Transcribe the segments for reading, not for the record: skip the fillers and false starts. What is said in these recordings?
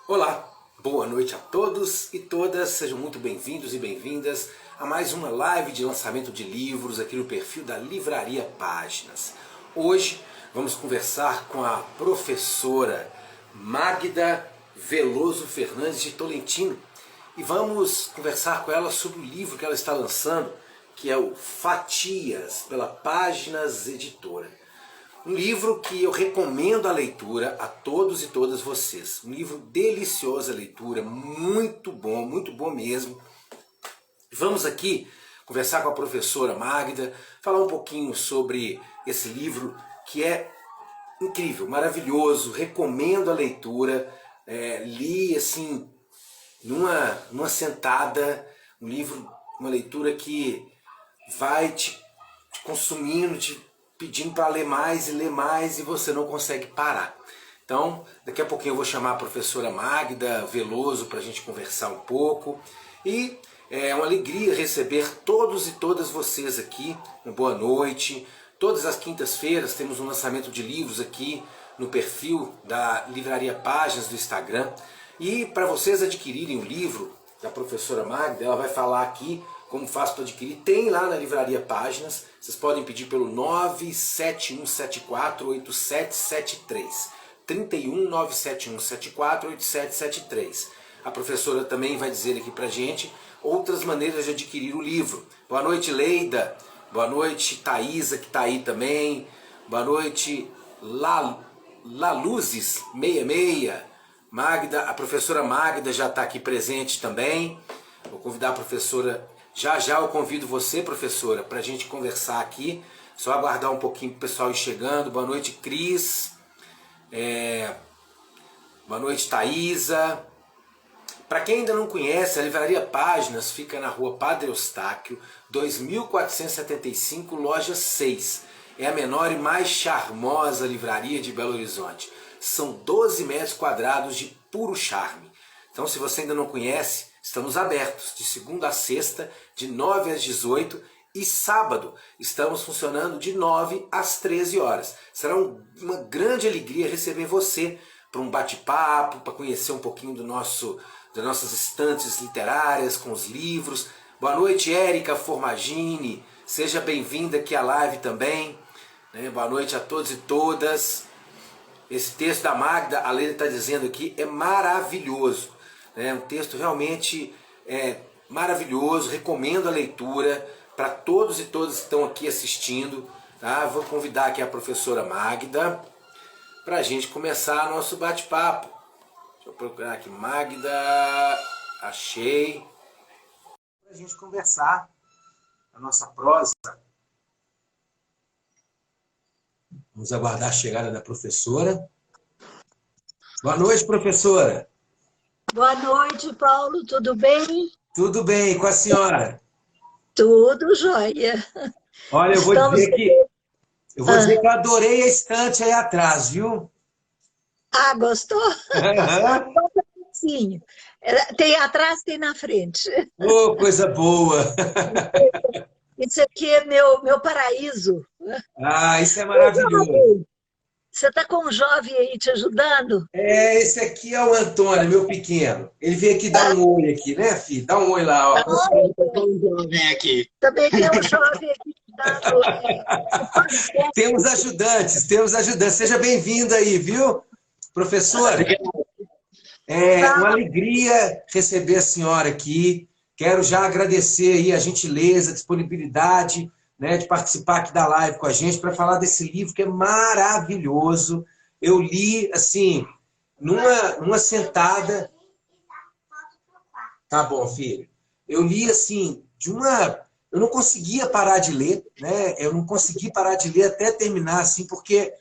Olá, boa noite a todos e todas, sejam muito bem-vindos e bem-vindas a mais uma live de lançamento de livros aqui no perfil da Livraria Páginas. Hoje vamos conversar com a professora Magda Veloso Fernandes de Tolentino e vamos conversar com ela sobre o livro que ela está lançando, que é o Fatias, pela Páginas Editora. Um livro que eu recomendo a leitura a todos e todas vocês. Um livro delicioso a leitura, muito bom mesmo. Vamos aqui conversar com a professora Magda, falar um pouquinho sobre esse livro que é incrível, maravilhoso, recomendo a leitura. Li assim, numa sentada, um livro, uma leitura que vai te consumindo, te pedindo para ler mais e você não consegue parar. Então, daqui a pouquinho eu vou chamar a professora Magda Veloso para a gente conversar um pouco. E é uma alegria receber todos e todas vocês aqui. Uma boa noite. Todas as quintas-feiras temos um lançamento de livros aqui no perfil da Livraria Páginas do Instagram. E para vocês adquirirem o livro da professora Magda, ela vai falar aqui como faz para adquirir. Tem lá na Livraria Páginas. Vocês podem pedir pelo 971748773. 31 971748773. A professora também vai dizer aqui pra gente outras maneiras de adquirir o livro. Boa noite, Leida. Boa noite, Thaisa, que está aí também. Boa noite, Laluzes66. Magda, a professora Magda já está aqui presente também. Vou convidar a professora. Já eu convido você, professora, para a gente conversar aqui. Só aguardar um pouquinho para o pessoal ir chegando. Boa noite, Cris. Boa noite, Thaisa. Para quem ainda não conhece, a Livraria Páginas fica na rua Padre Eustáquio, 2475, loja 6. É a menor e mais charmosa livraria de Belo Horizonte. São 12 metros quadrados de puro charme. Então, se você ainda não conhece, estamos abertos de segunda a sexta, de 9 às 18, e sábado estamos funcionando de 9 às 13 horas. Será uma grande alegria receber você para um bate-papo, para conhecer um pouquinho das nossas estantes literárias com os livros. Boa noite, Érica Formagini. Seja bem-vinda aqui à live também. Boa noite a todos e todas. Esse texto da Magda, a Leila está dizendo aqui, é maravilhoso. Um texto realmente maravilhoso, recomendo a leitura para todos e todas que estão aqui assistindo. Tá? Vou convidar aqui a professora Magda para a gente começar nosso bate-papo. Deixa eu procurar aqui, Magda, achei. Para a gente conversar a nossa prosa. Vamos aguardar a chegada da professora. Boa noite, professora. Boa noite, Paulo, tudo bem? Tudo bem, com a senhora? Tudo jóia. Olha, eu vou dizer que eu adorei a estante aí atrás, viu? Ah, gostou? Sim. Tem atrás, tem na frente. Oh, coisa boa! Isso aqui é meu paraíso. Ah, isso é maravilhoso. Você está com um jovem aí te ajudando? Esse aqui é o Antônio, meu pequeno. Ele veio aqui dar um oi aqui, né, filho? Dá um oi lá, ó. Também tem um jovem aqui dando. Temos ajudantes. Seja bem-vinda aí, viu? Professora, é uma alegria receber a senhora aqui. Quero já agradecer aí a gentileza, a disponibilidade, né, de participar aqui da live com a gente para falar desse livro que é maravilhoso. Eu li, assim, numa sentada. Tá bom, filho. Eu li, assim, eu não conseguia parar de ler, né? Eu não consegui parar de ler até terminar, assim, porque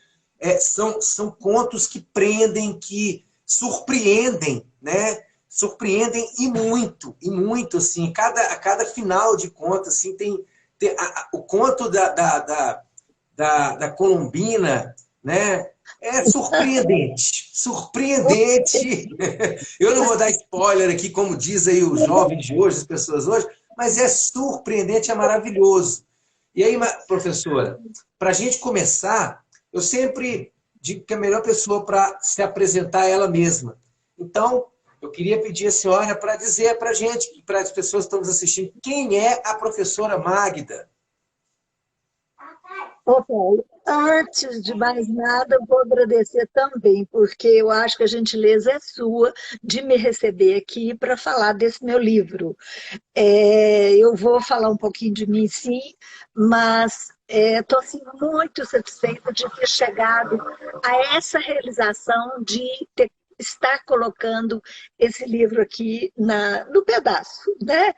são contos que prendem, que surpreendem, né? Surpreendem e muito, assim. A cada final de conto, assim, tem o conto da Colombina, né? É surpreendente. Eu não vou dar spoiler aqui, como diz aí os jovens de hoje, as pessoas hoje, mas é surpreendente, é maravilhoso. E aí, professora, para a gente começar, eu sempre digo que a melhor pessoa para se apresentar é ela mesma. Então, eu queria pedir a senhora para dizer para a gente, para as pessoas que estão nos assistindo, quem é a professora Magda? Ô, Paulo, antes de mais nada, eu vou agradecer também, porque eu acho que a gentileza é sua de me receber aqui para falar desse meu livro. Eu vou falar um pouquinho de mim, sim, mas estou assim, muito satisfeita de ter chegado a essa realização de estar colocando esse livro aqui no pedaço, né?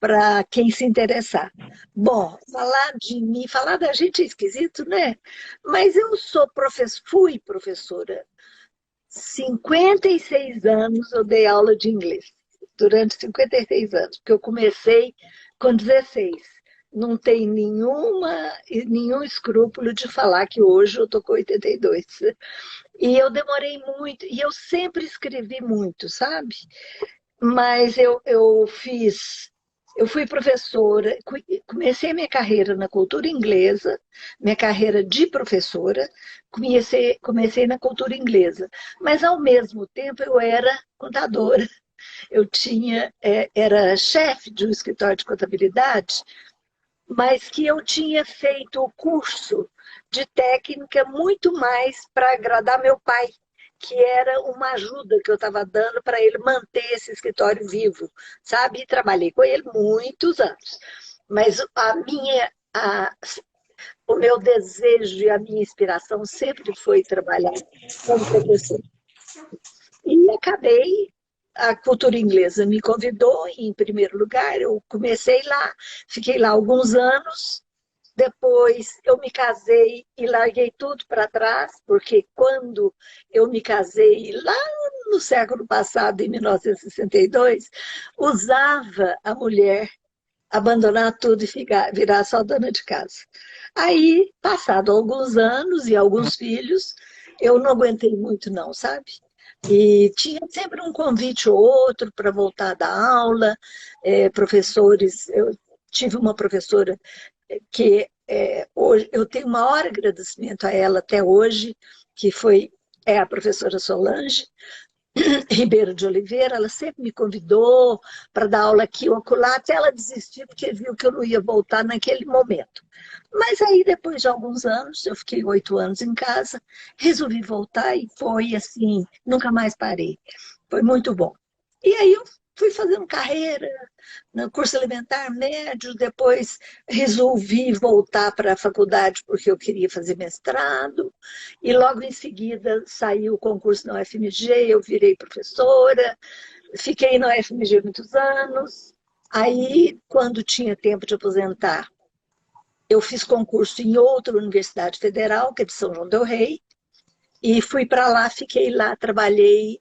Para quem se interessar. Bom, falar de mim, falar da gente é esquisito, né? Mas eu fui professora 56 anos, eu dei aula de inglês. Durante 56 anos, porque eu comecei com 16. Não tem nenhum escrúpulo de falar que hoje eu estou com 82. E eu demorei muito, e eu sempre escrevi muito, sabe? Mas eu fui professora, comecei minha carreira na cultura inglesa, minha carreira de professora, comecei na cultura inglesa, mas ao mesmo tempo eu era contadora, era chefe de um escritório de contabilidade, mas que eu tinha feito o curso de técnica muito mais para agradar meu pai, que era uma ajuda que eu estava dando para ele manter esse escritório vivo, sabe? E trabalhei com ele muitos anos. Mas o meu desejo e a minha inspiração sempre foi trabalhar como professor. E acabei, a cultura inglesa me convidou em primeiro lugar, eu comecei lá, fiquei lá alguns anos, depois eu me casei e larguei tudo para trás, porque quando eu me casei lá no século passado, em 1962, usava a mulher abandonar tudo e virar só dona de casa. Aí, passado alguns anos e alguns filhos, eu não aguentei muito não, sabe? E tinha sempre um convite ou outro para voltar da aula, professores, eu tive uma professora que hoje eu tenho o maior agradecimento a ela até hoje, que é a professora Solange Ribeiro de Oliveira. Ela sempre me convidou para dar aula aqui ou acolá, até ela desistir, porque viu que eu não ia voltar naquele momento. Mas aí, depois de alguns anos, eu fiquei 8 anos em casa, resolvi voltar e foi assim, nunca mais parei. Foi muito bom. E aí eu fui fazendo carreira no curso elementar médio, depois resolvi voltar para a faculdade porque eu queria fazer mestrado, e logo em seguida saiu o concurso na UFMG, eu virei professora, fiquei na UFMG muitos anos, aí quando tinha tempo de aposentar, eu fiz concurso em outra universidade federal, que é de São João del Rei, e fui para lá, fiquei lá, trabalhei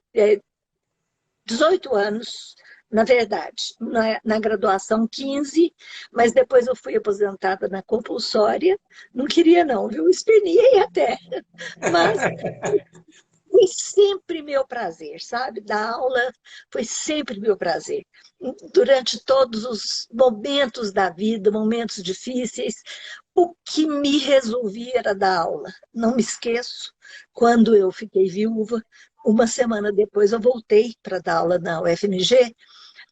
18 anos, na verdade, na graduação 15, mas depois eu fui aposentada na compulsória. Não queria não, viu? Esperneei até, mas foi sempre meu prazer, sabe? Dar aula foi sempre meu prazer. Durante todos os momentos da vida, momentos difíceis, o que me resolvia era dar aula. Não me esqueço, quando eu fiquei viúva, uma semana depois eu voltei para dar aula na UFMG.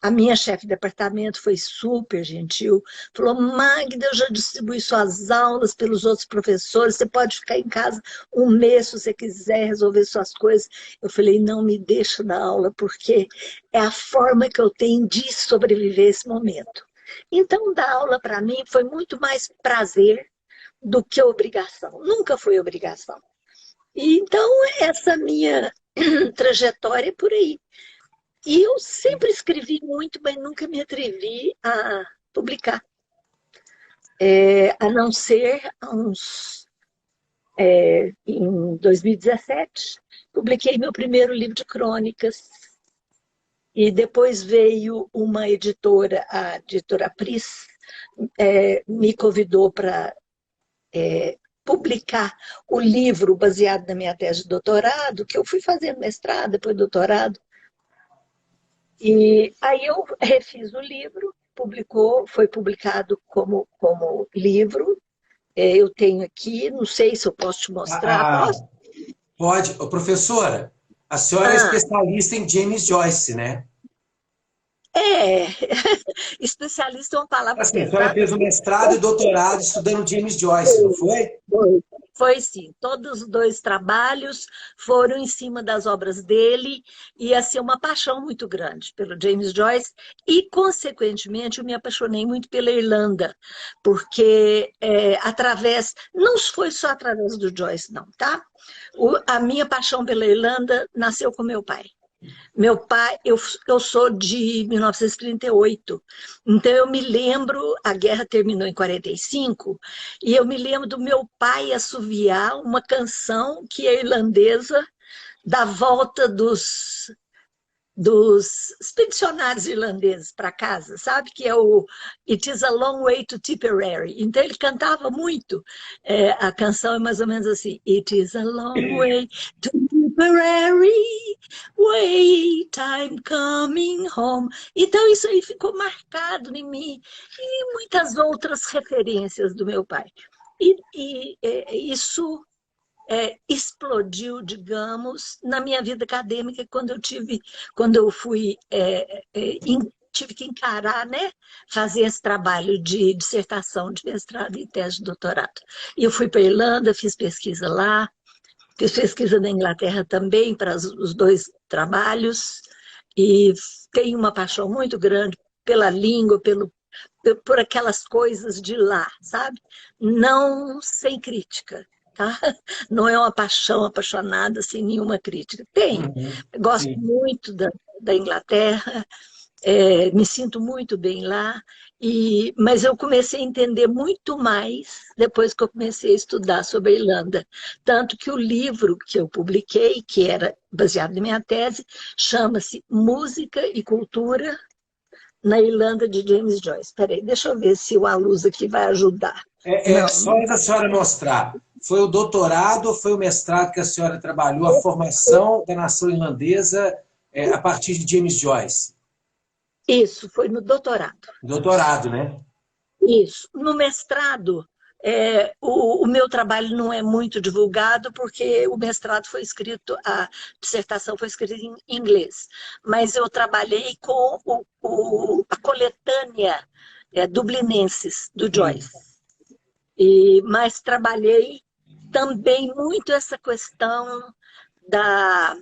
A minha chefe de departamento foi super gentil, falou: Magda, eu já distribuí suas aulas pelos outros professores, você pode ficar em casa um mês se você quiser resolver suas coisas. Eu falei: não me deixa na aula, porque é a forma que eu tenho de sobreviver esse momento. Então, dar aula para mim foi muito mais prazer do que obrigação. Nunca foi obrigação. E então, essa minha trajetória é por aí. E eu sempre escrevi muito, mas nunca me atrevi a publicar. A não ser em 2017, publiquei meu primeiro livro de crônicas. E depois veio uma editora, a editora Pris, me convidou para publicar o livro baseado na minha tese de doutorado, que eu fui fazendo mestrado, depois doutorado. E aí eu refiz o livro, foi publicado como livro. Eu tenho aqui, não sei se eu posso te mostrar. Posso? Pode. Ô, professora, A senhora é Ah, especialista em James Joyce, né? é, especialista é uma palavra Assim, a senhora pesada. fez o mestrado e doutorado estudando James Joyce, não foi? Foi, foi sim. Todos os dois trabalhos foram em cima das obras dele e assim uma paixão muito grande pelo James Joyce e, consequentemente, eu me apaixonei muito pela Irlanda, porque não foi só através do Joyce, não, tá? A minha paixão pela Irlanda nasceu com meu pai. Meu pai, eu sou de 1938, então eu me lembro, a guerra terminou em 45, e eu me lembro do meu pai assoviar uma canção que é irlandesa, da volta dos expedicionários irlandeses para casa, sabe? Que é o It is a Long Way to Tipperary. Então ele cantava muito. A canção é mais ou menos assim: It is a long way to Tipperary, way time coming home. Então isso aí ficou marcado em mim e muitas outras referências do meu pai. Isso explodiu, digamos, na minha vida acadêmica quando eu fui tive que encarar, né, fazer esse trabalho de dissertação, de mestrado e tese de doutorado. E eu fui para a Irlanda, fiz pesquisa lá, fiz pesquisa na Inglaterra também para os dois trabalhos e tenho uma paixão muito grande pela língua, por aquelas coisas de lá, sabe? Não sem crítica, tá? Não é uma paixão apaixonada sem nenhuma crítica. Tem, Uhum, gosto sim. muito da Inglaterra, me sinto muito bem lá, mas eu comecei a entender muito mais depois que eu comecei a estudar sobre a Irlanda. Tanto que o livro que eu publiquei, que era baseado na minha tese, chama-se Música e Cultura na Irlanda de James Joyce. Espera aí, deixa eu ver se o A Luz aqui vai ajudar. Não, Só não. para a senhora mostrar, foi o doutorado ou foi o mestrado que a senhora trabalhou, a formação da nação irlandesa a partir de James Joyce? Isso, foi no doutorado. Doutorado, né? Isso. No mestrado, o meu trabalho não é muito divulgado, porque o mestrado foi escrito, a dissertação foi escrita em inglês. Mas eu trabalhei com a coletânea Dublinenses, do Sim. Joyce. Mas trabalhei também muito essa questão da,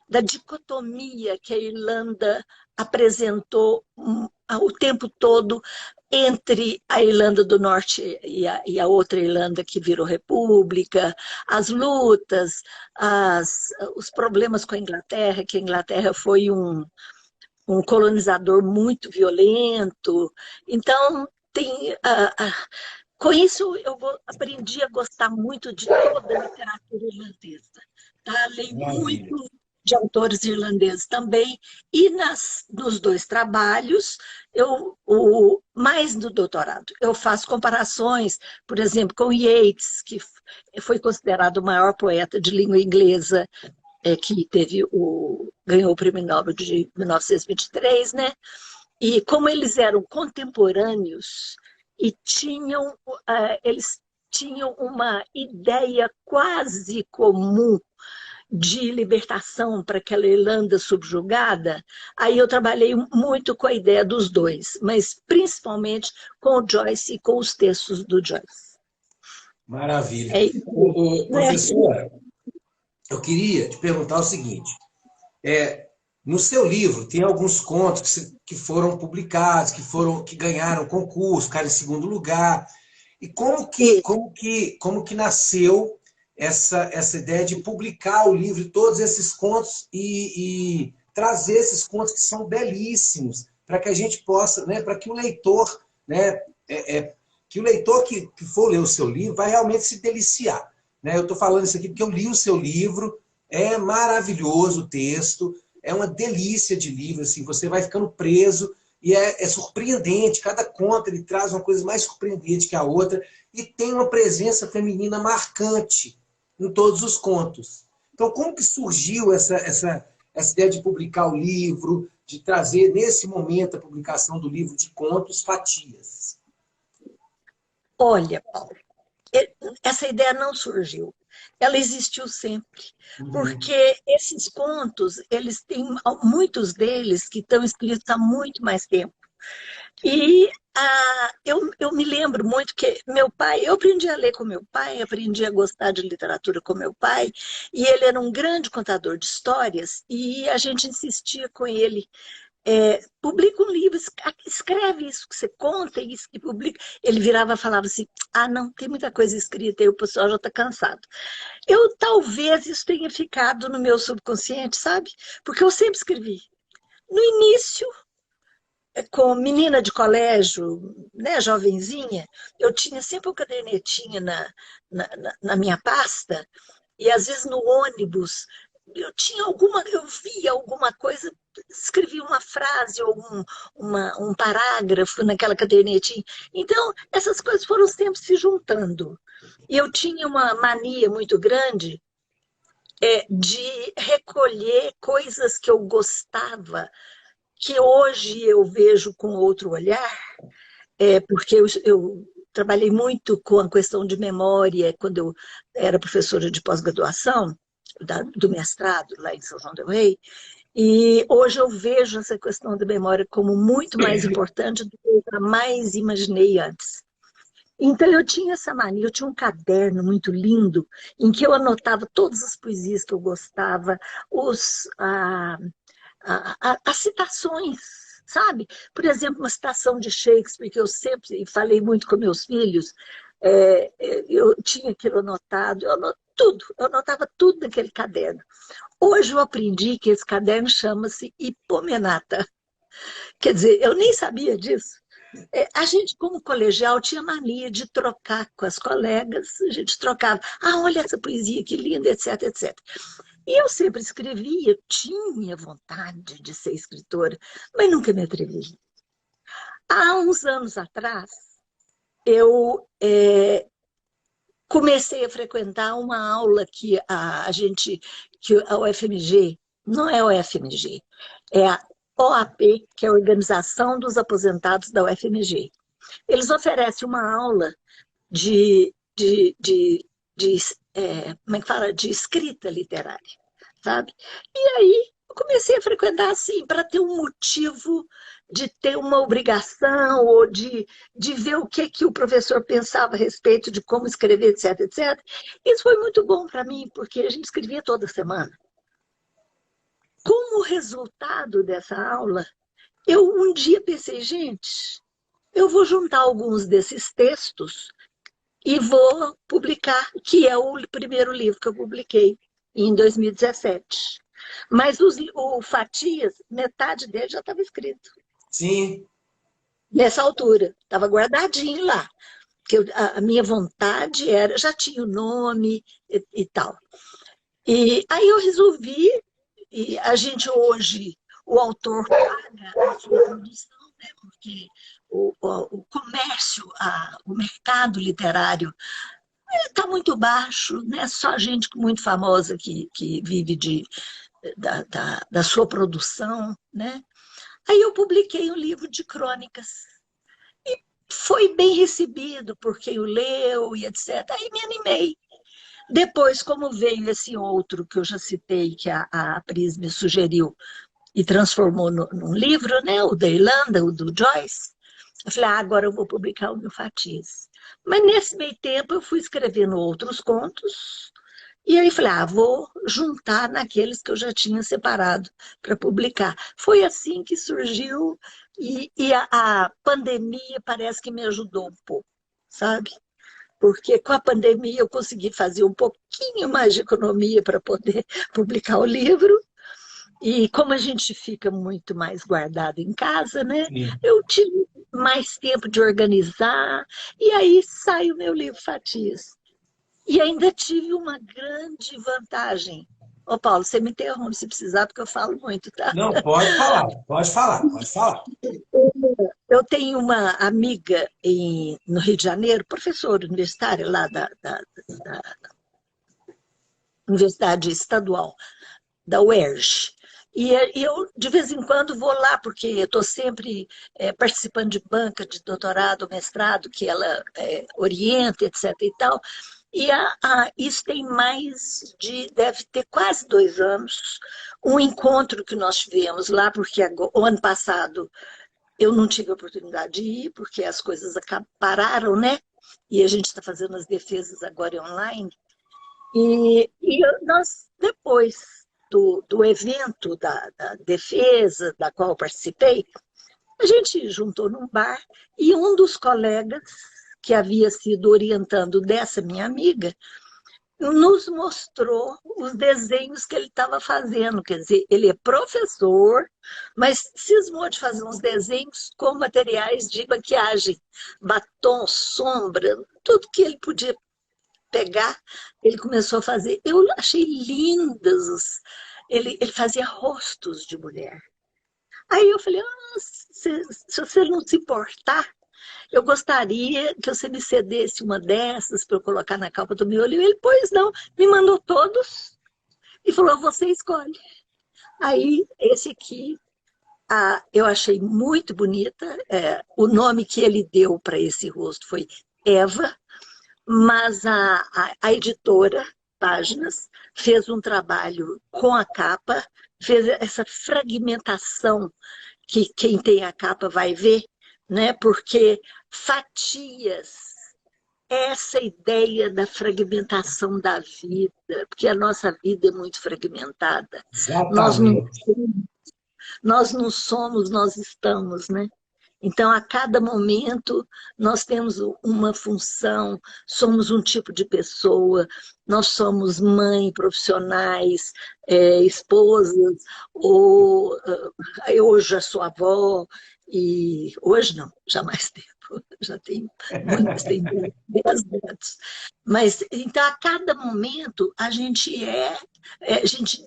da dicotomia que a Irlanda apresentou o tempo todo entre a Irlanda do Norte e a outra Irlanda que virou república, as lutas, os problemas com a Inglaterra, que a Inglaterra foi um colonizador muito violento. Então, com isso eu aprendi a gostar muito de toda a literatura irlandesa. Tá? Leio Maravilha. muito de autores irlandeses também, e nos dois trabalhos, mais no doutorado, eu faço comparações, por exemplo, com Yeats, que foi considerado o maior poeta de língua inglesa, que ganhou o Prêmio Nobel de 1923, né? E como eles eram contemporâneos e eles tinham uma ideia quase comum de libertação para aquela Irlanda subjugada, aí eu trabalhei muito com a ideia dos dois, mas principalmente com o Joyce e com os textos do Joyce. Maravilha. É isso, né? Professora, eu queria te perguntar o seguinte: no seu livro tem alguns contos que foram publicados, que ganharam concurso, ficaram em segundo lugar. E como que nasceu essa ideia de publicar o livro, todos esses contos e trazer esses contos que são belíssimos, para que a gente possa, né, para que o leitor, né, que o leitor que for ler o seu livro vai realmente se deliciar. Né? Eu estou falando isso aqui porque eu li o seu livro, é maravilhoso o texto, é uma delícia de livro, assim, você vai ficando preso e é surpreendente, cada conto ele traz uma coisa mais surpreendente que a outra e tem uma presença feminina marcante em todos os contos. Então, como que surgiu essa ideia de publicar o livro, de trazer nesse momento a publicação do livro de contos Fatias? Olha, Paulo, essa ideia não surgiu. ela existiu sempre. Uhum. Porque esses contos, eles têm muitos deles que estão escritos há muito mais tempo. E eu me lembro muito que meu pai, eu aprendi a ler com meu pai, aprendi a gostar de literatura com meu pai, e ele era um grande contador de histórias, e a gente insistia com ele. Publica um livro, escreve isso que você conta e publica. Ele virava e falava assim: ah, não, tem muita coisa escrita e o pessoal já está cansado. Eu talvez isso tenha ficado no meu subconsciente, sabe? Porque eu sempre escrevi. No início, com menina de colégio, né, jovenzinha, eu tinha sempre um cadernetinho na minha pasta, e às vezes no ônibus eu via alguma coisa, escrevia uma frase ou um parágrafo naquela cadernetinha. Então, essas coisas foram sempre se juntando. E eu tinha uma mania muito grande de recolher coisas que eu gostava, que hoje eu vejo com outro olhar, porque eu trabalhei muito com a questão de memória quando eu era professora de pós-graduação, do mestrado lá em São João del Rei, e hoje eu vejo essa questão da memória como muito mais importante do que eu jamais imaginei antes. Então eu tinha essa mania, eu tinha um caderno muito lindo em que eu anotava todas as poesias que eu gostava, as citações, sabe? Por exemplo, uma citação de Shakespeare, que eu sempre falei muito com meus filhos, eu tinha aquilo anotado, eu anotava tudo naquele caderno. Hoje eu aprendi que esse caderno chama-se Hipomenata. Quer dizer, eu nem sabia disso. A gente, como colegial, tinha mania de trocar com as colegas, a gente trocava, olha essa poesia, que linda, etc, etc. E eu sempre escrevia, eu tinha vontade de ser escritora, mas nunca me atrevi. Há uns anos atrás, eu comecei a frequentar uma aula que que a UFMG, não é a UFMG, é a OAP, que é a Organização dos Aposentados da UFMG. Eles oferecem uma aula de como é que fala? De escrita literária, sabe? E aí eu comecei a frequentar assim, para ter um motivo de ter uma obrigação ou de ver o que o professor pensava a respeito de como escrever, etc, etc. Isso foi muito bom para mim, porque a gente escrevia toda semana. Como resultado dessa aula, eu um dia pensei, gente, eu vou juntar alguns desses textos e vou publicar, que é o primeiro livro que eu publiquei em 2017. Mas o Fatias, metade dele já estava escrito. Sim. Nessa altura, estava guardadinho lá. Porque a minha vontade era, já tinha o nome e tal. E aí eu resolvi, e a gente hoje, o autor paga a sua produção, né? Porque o comércio, o mercado literário está muito baixo, né? Só gente muito famosa que vive da sua produção, né? Aí eu publiquei um livro de crônicas. E foi bem recebido por quem o leu e etc. Aí me animei. Depois, como veio esse outro que eu já citei, que a Pris me sugeriu e transformou num livro, né? O da Irlanda, o do Joyce, eu falei, agora eu vou publicar o meu Fatias. Mas nesse meio tempo eu fui escrevendo outros contos, e aí falei, vou juntar naqueles que eu já tinha separado para publicar. Foi assim que surgiu, e a pandemia parece que me ajudou um pouco, sabe? Porque com a pandemia eu consegui fazer um pouquinho mais de economia para poder publicar o livro, e como a gente fica muito mais guardado em casa, né? Sim. Eu tive mais tempo de organizar, e aí sai o meu livro Fatias. E ainda tive uma grande vantagem. Ô, Paulo, você me interrompe se precisar, porque eu falo muito, tá? Não, pode falar, pode falar, pode falar. Eu tenho uma amiga no Rio de Janeiro, professora universitária lá da Universidade Estadual, da UERJ. E eu, de vez em quando, vou lá, porque eu estou sempre participando de banca de doutorado, mestrado, que ela orienta, etc. e tal. E isso tem mais deve ter quase 2 anos, um encontro que nós tivemos lá, porque o ano passado eu não tive a oportunidade de ir, porque as coisas pararam, né? E a gente está fazendo as defesas agora online. E nós, depois do evento da defesa, da qual eu participei, a gente juntou num bar e um dos colegas que havia sido orientando dessa minha amiga nos mostrou os desenhos que ele estava fazendo. Quer dizer, ele é professor, mas cismou de fazer uns desenhos com materiais de maquiagem, batom, sombra, tudo que ele podia pegar, ele começou a fazer. Eu achei lindas. Ele fazia rostos de mulher. Aí eu falei, se você não se importar, eu gostaria que você me cedesse uma dessas para eu colocar na capa do meu livro. Ele, pois não, me mandou todos e falou, você escolhe. Aí, esse aqui, eu achei muito bonita. O nome que ele deu para esse rosto foi Eva, mas a editora, Páginas, fez um trabalho com a capa, fez essa fragmentação que quem tem a capa vai ver, né? Porque fatias, essa ideia da fragmentação da vida, porque a nossa vida é muito fragmentada. Exatamente. Nós não somos, nós estamos, né? Então, a cada momento, nós temos uma função, somos um tipo de pessoa, nós somos mãe, profissionais, esposas, ou eu já sou avó, e hoje não, já mais tempo, já tenho muitos, tenho 10 netos. Mas, então, a cada momento, a gente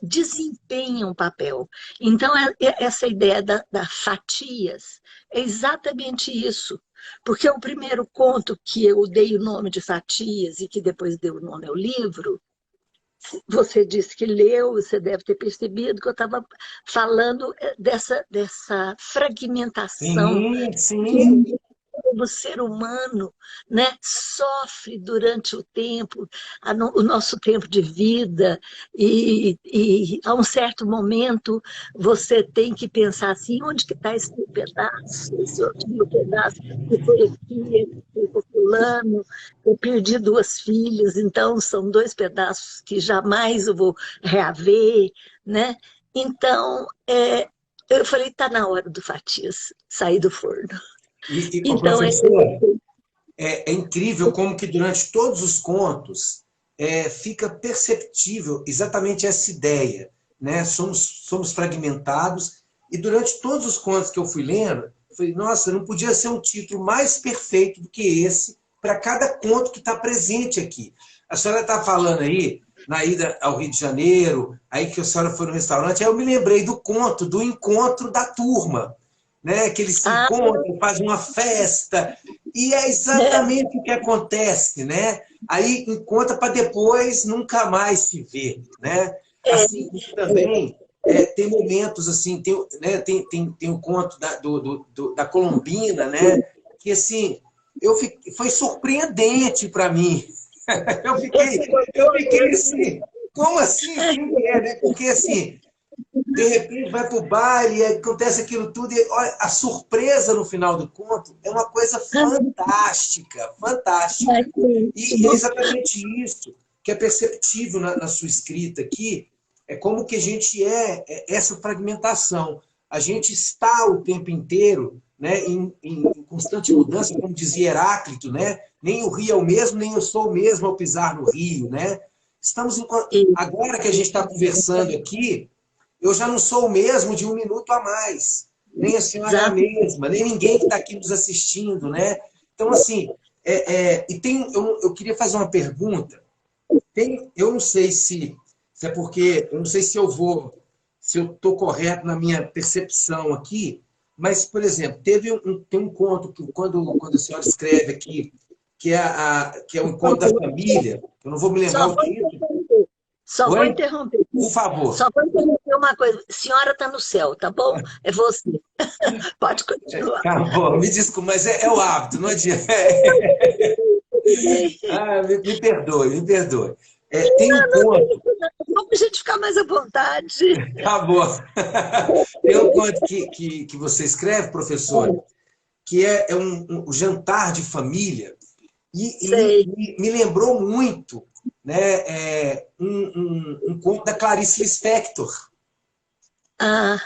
desempenha um papel. Então, essa ideia da fatias é exatamente isso. Porque o primeiro conto que eu dei o nome de Fatias e que depois deu o nome ao livro, você disse que leu, você deve ter percebido que eu estava falando dessa fragmentação. Sim, sim. O ser humano, né, sofre durante o tempo, o nosso tempo de vida, e a um certo momento você tem que pensar assim, onde que está esse pedaço, esse outro meu pedaço, que foi aqui, que foi fulano, eu perdi 2 filhas, então são 2 pedaços que jamais eu vou reaver, né? Então, eu falei, está na hora do Fatias sair do forno. Então, professora, é incrível como que durante todos os contos fica perceptível exatamente essa ideia, né? Somos fragmentados, e durante todos os contos que eu fui lendo, eu falei, nossa, não podia ser um título mais perfeito do que esse para cada conto que está presente aqui. A senhora está falando aí, na ida ao Rio de Janeiro, aí que a senhora foi no restaurante, aí eu me lembrei do conto, do encontro da turma, né? Que eles se encontram, fazem uma festa, e é exatamente o que acontece, né? Aí encontra para depois nunca mais se ver, né? Assim também tem momentos assim, tem o conto da Colombina, né? Que assim, foi surpreendente para mim. Eu fiquei assim, como assim? Né? Porque assim, de repente vai para o baile, acontece aquilo tudo, e olha, a surpresa no final do conto é uma coisa fantástica, fantástica. E é exatamente isso que é perceptível na sua escrita aqui, é como que a gente essa fragmentação. A gente está o tempo inteiro, né, em constante mudança, como dizia Heráclito, né? Nem o rio é o mesmo, nem eu sou o mesmo ao pisar no rio, né? Agora que a gente está conversando aqui, eu já não sou o mesmo de 1 minuto a mais. Nem a senhora é a mesma, nem ninguém que está aqui nos assistindo, né? Então, assim, eu queria fazer uma pergunta. Eu não sei se é porque, eu não sei se eu estou correto na minha percepção aqui, mas, por exemplo, tem um conto que quando a senhora escreve aqui, que é o encontro da família, eu não vou me lembrar o título. Só vou interromper. Por favor. Só vou interromper uma coisa. A senhora está no céu, tá bom? É você. Pode continuar. Tá bom, me desculpa, mas é o hábito, não adianta. Me perdoe, me perdoe. Tem um conto. Vamos a gente ficar mais à vontade. Tá bom. Tem um conto que você escreve, professora, que é um jantar de família, e Sei. me lembrou muito, né, um conto da Clarice Lispector. Ah,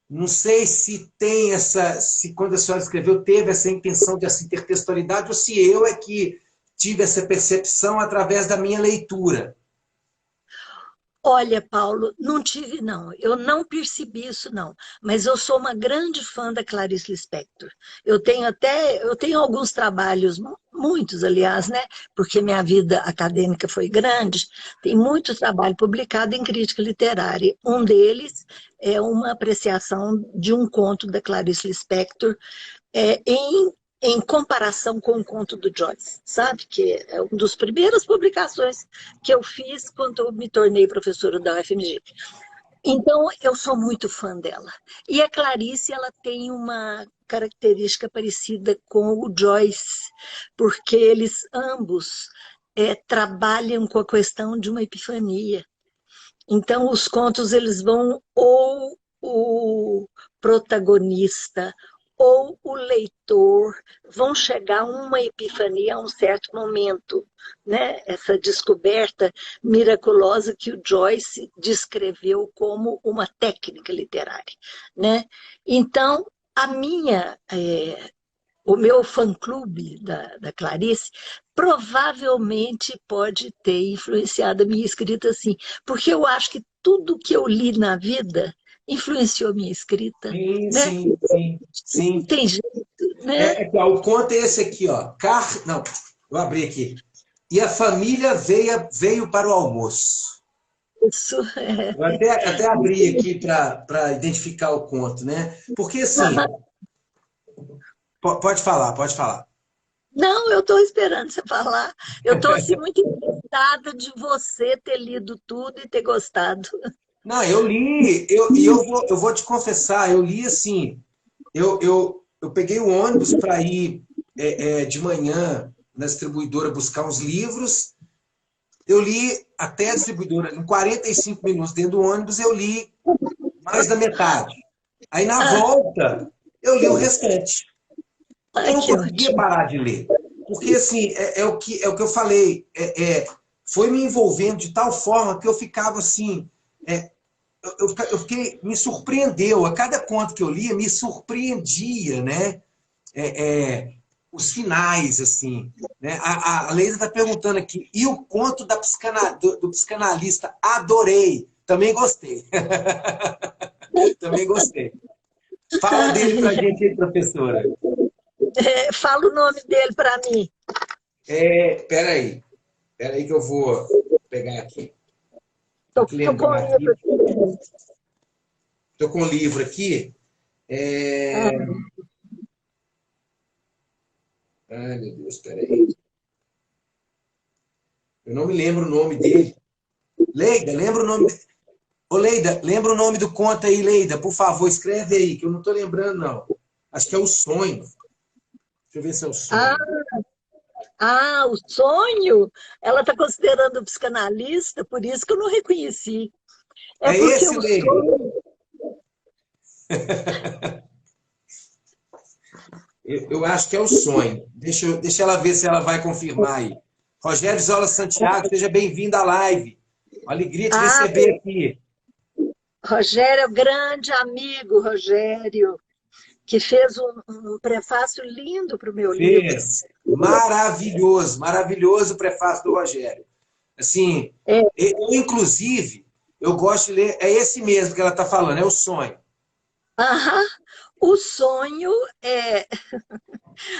Não sei se tem se quando a senhora escreveu teve essa intenção de essa intertextualidade, ou se eu é que tive essa percepção através da minha leitura. olha, Paulo, não tive, não. Eu não percebi isso, não. Mas eu sou uma grande fã da Clarice Lispector. Eu tenho alguns trabalhos, muitos, aliás, né? Porque minha vida acadêmica foi grande. Tem muito trabalho publicado em crítica literária. Um deles é uma apreciação de um conto da Clarice Lispector, em comparação com o conto do Joyce, sabe? Que é uma das primeiras publicações que eu fiz quando eu me tornei professora da UFMG. Então, eu sou muito fã dela. E a Clarice, ela tem uma característica parecida com o Joyce, porque eles ambos trabalham com a questão de uma epifania. Então, os contos, eles vão ou o protagonista ou o leitor vão chegar a uma epifania a um certo momento, né? Essa descoberta miraculosa que o Joyce descreveu como uma técnica literária, né? Então, o meu fã-clube da Clarice provavelmente pode ter influenciado a minha escrita, assim, porque eu acho que tudo que eu li na vida influenciou a minha escrita, Sim, né? sim, sim, Não sim. tem jeito, né? O conto é esse aqui, ó. Não, eu abri aqui. E a família veio para o almoço. Isso é... Eu até abri aqui para identificar o conto, né? Porque, assim, pode falar, pode falar. Não, eu estou esperando você falar. Eu estou assim, muito interessada de você ter lido tudo e ter gostado. Não, eu li, eu vou te confessar, eu li assim, eu peguei o ônibus para ir de manhã na distribuidora buscar uns livros, eu li até a distribuidora, em 45 minutos dentro do ônibus, eu li mais da metade. Aí na Ah, volta, eu li o restante. Porque eu ai, não que conseguia ótimo. parar de ler. Porque, assim, é o que eu falei, foi me envolvendo de tal forma que eu ficava assim, eu fiquei, me surpreendeu, a cada conto que eu lia, me surpreendia, né? É, é, os finais, assim. Né? A Leila está perguntando aqui, e o conto do psicanalista? Adorei, também gostei. Também gostei. Fala dele pra gente aí, professora. Fala o nome dele para mim. Peraí que eu vou pegar aqui. Tem que Estou com o lembrar aqui. livro aqui. Estou com o livro aqui. Ah, Ai, meu Deus, peraí. Eu não me lembro o nome dele. Leida, lembra o nome dele? Ô, Leida, lembra o nome do conto aí, Leida? Por favor, escreve aí, que eu não estou lembrando, não. Acho que é O Sonho. Deixa eu ver se é O ah, Sonho. o sonho? Ela está considerando o psicanalista, por isso que eu não reconheci. É É porque esse, o Leida? sonho... Eu acho que é O Sonho. Deixa ela ver se ela vai confirmar aí. Rogério Zola Santiago, seja bem-vindo à live. Uma alegria te Ah, receber aqui. Rogério, grande amigo Rogério, que fez um prefácio lindo para o meu livro. Fez. Maravilhoso, maravilhoso o prefácio do Rogério. Assim, É, inclusive, eu gosto de ler, é esse mesmo que ela está falando, é O Sonho. aham. O sonho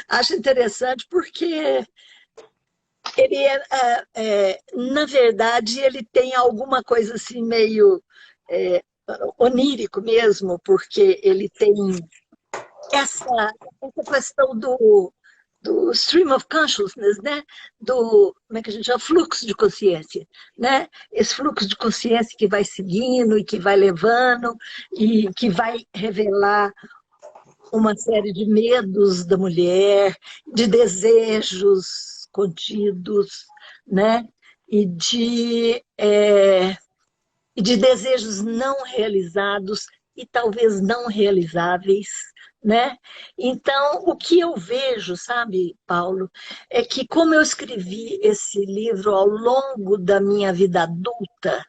acho interessante porque ele na verdade, ele tem alguma coisa assim meio é, onírico mesmo, porque ele tem essa questão do stream of consciousness, né? Como é que a gente chama? Fluxo de consciência, né? Esse fluxo de consciência que vai seguindo e que vai levando e que vai revelar uma série de medos da mulher, de desejos contidos, né? E de desejos não realizados e talvez não realizáveis, né? Então, o que eu vejo, sabe, Paulo, é que como eu escrevi esse livro ao longo da minha vida adulta,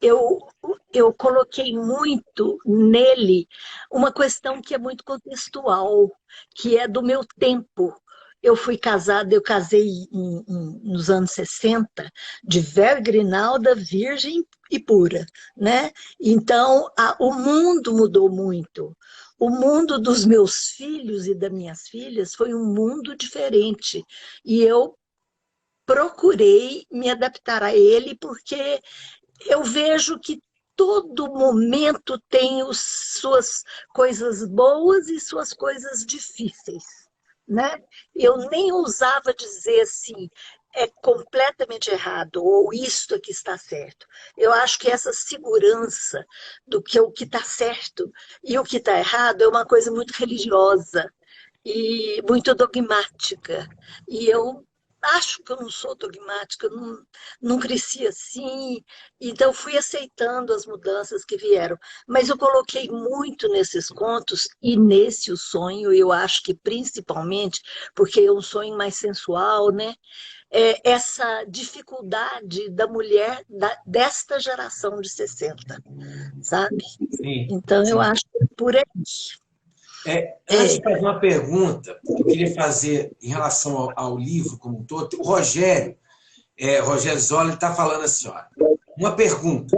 eu, eu coloquei muito nele uma questão que é muito contextual, que é do meu tempo. Eu fui casada, eu casei nos anos 60, de véu e grinalda, virgem e pura, né? Então, o mundo mudou muito. O mundo dos meus filhos e das minhas filhas foi um mundo diferente. E eu procurei me adaptar a ele, porque eu vejo que todo momento tem suas coisas boas e suas coisas difíceis, né? Eu nem ousava dizer assim, é completamente errado, ou isto aqui está certo. Eu acho que essa segurança do que o que está certo e o que está errado é uma coisa muito religiosa e muito dogmática. E eu acho que eu não sou dogmática, eu não cresci assim, então fui aceitando as mudanças que vieram. Mas eu coloquei muito nesses contos e nesse o sonho, eu acho que principalmente, porque é um sonho mais sensual, né? Essa dificuldade da mulher desta geração de 60, sabe? Sim, Então eu sim. acho que é por aí. Antes de fazer uma pergunta, eu queria fazer em relação ao livro como um todo. O Rogério Zola, está falando assim, ó, uma pergunta.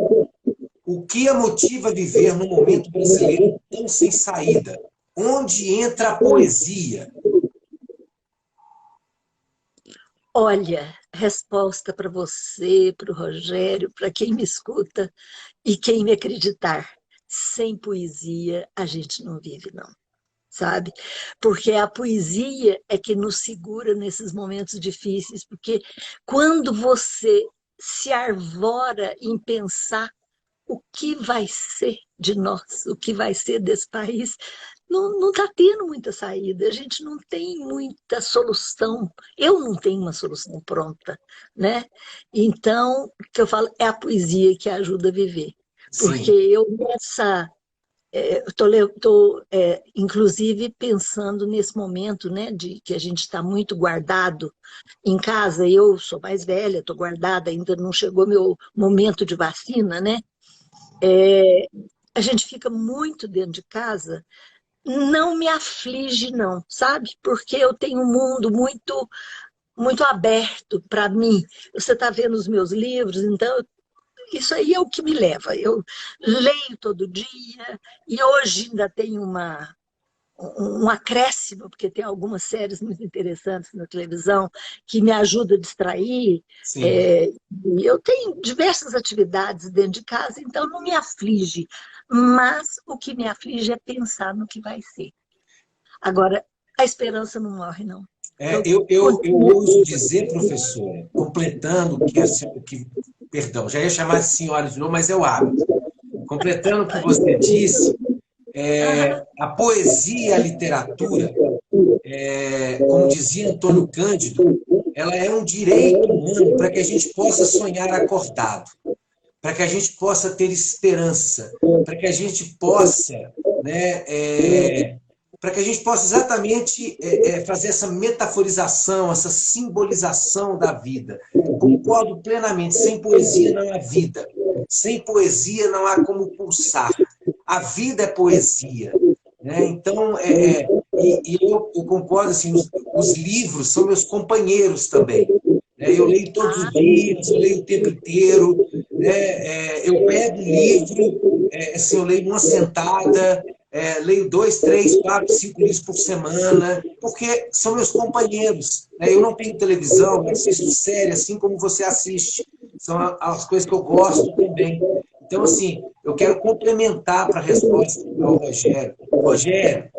O que a motiva a viver num momento brasileiro tão sem saída? Onde entra a poesia? Olha, resposta para você, para o Rogério, para quem me escuta e quem me acreditar. Sem poesia a gente não vive, não, sabe? Porque a poesia é que nos segura nesses momentos difíceis, porque quando você se arvora em pensar o que vai ser de nós, o que vai ser desse país, não está tendo muita saída, a gente não tem muita solução, eu não tenho uma solução pronta, né? Então, o que eu falo é a poesia que ajuda a viver, porque Sim, eu estou, inclusive, pensando nesse momento, né, de que a gente está muito guardado em casa. Eu sou mais velha, estou guardada, ainda não chegou meu momento de vacina, né? A gente fica muito dentro de casa, não me aflige, não, sabe? Porque eu tenho um mundo muito aberto para mim. Você está vendo os meus livros, então isso aí é o que me leva. Eu leio todo dia e hoje ainda tem um acréscimo, porque tem algumas séries muito interessantes na televisão que me ajudam a distrair. sim. E eu tenho diversas atividades dentro de casa, então não me aflige. Mas o que me aflige é pensar no que vai ser. Agora, a esperança não morre, não. Eu Eu continuo. ouso dizer, professora, completando perdão, já ia chamar de senhora de novo, mas é o hábito. Completando o que você disse, Aham. a poesia e a literatura, como dizia Antônio Cândido, ela é um direito humano para que a gente possa sonhar acordado, para que a gente possa ter esperança, para que a gente possa, né, para que a gente possa exatamente fazer essa metaforização, essa simbolização da vida. Concordo plenamente, sem poesia não há vida, sem poesia não há como pulsar. A vida é poesia, né? Então, eu concordo, assim, os livros são meus companheiros também. Eu leio todos os dias, eu leio o tempo inteiro, né? Eu pego um livro, assim, eu leio numa sentada, leio 2, 3, 4, 5 livros por semana, porque são meus companheiros. Eu não tenho televisão, não assisto série, assim como você assiste. São as coisas que eu gosto também. Então, assim, eu quero complementar para a resposta ao Rogério. Rogério,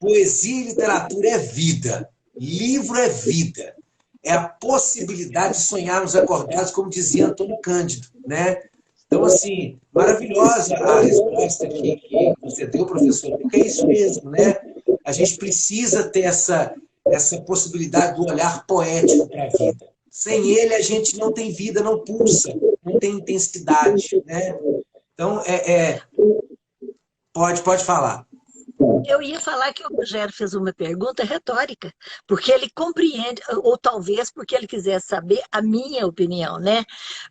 poesia e literatura é vida. Livro é vida. É a possibilidade de sonharmos acordados, como dizia Antônio Cândido, né? Então, assim, maravilhosa a resposta que você deu, professor, porque é isso mesmo, né? A gente precisa ter essa possibilidade do olhar poético para a vida. Sem ele, a gente não tem vida, não pulsa, não tem intensidade, né? Então, pode falar. Eu ia falar que o Rogério fez uma pergunta retórica, porque ele compreende, ou talvez porque ele quisesse saber a minha opinião, né?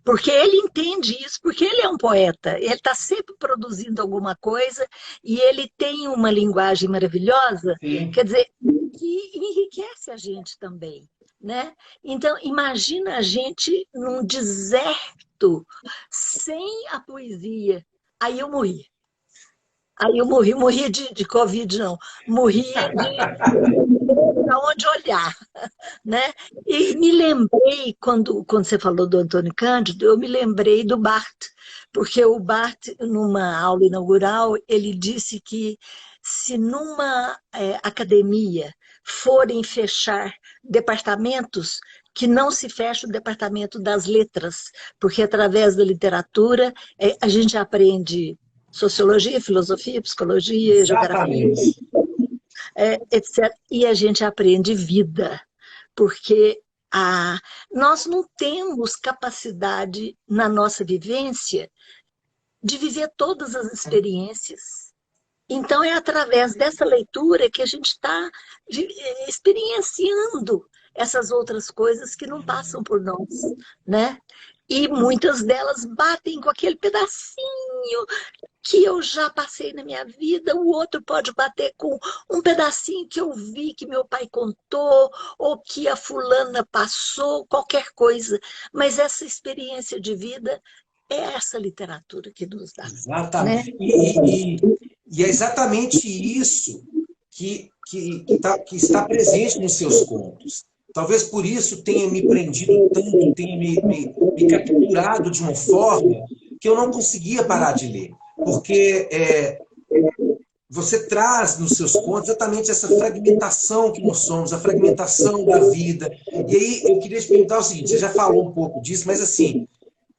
Porque ele entende isso, porque ele é um poeta, ele está sempre produzindo alguma coisa e ele tem uma linguagem maravilhosa, Sim. quer dizer, que enriquece a gente também, né? Então, imagina a gente num deserto sem a poesia. Aí eu morri. Aí eu morria de Covid, não, morria de onde olhar, né? E me lembrei, quando você falou do Antônio Cândido, eu me lembrei do Barthes, porque o Barthes, numa aula inaugural, ele disse que se numa academia forem fechar departamentos, que não se feche o departamento das letras, porque através da literatura a gente aprende sociologia, filosofia, psicologia, geografia, Exatamente. etc. E a gente aprende vida, porque nós não temos capacidade na nossa vivência de viver todas as experiências. Então, é através dessa leitura que a gente está experienciando essas outras coisas que não passam por nós, né? E muitas delas batem com aquele pedacinho que eu já passei na minha vida, o outro pode bater com um pedacinho que eu vi que meu pai contou, ou que a fulana passou, qualquer coisa. Mas essa experiência de vida é essa literatura que nos dá, né? Exatamente. E é exatamente isso que está presente nos seus contos. Talvez por isso tenha me prendido tanto, tenha me capturado de uma forma que eu não conseguia parar de ler. Porque você traz nos seus contos exatamente essa fragmentação que nós somos, a fragmentação da vida. E aí eu queria te perguntar o seguinte, você já falou um pouco disso, mas assim,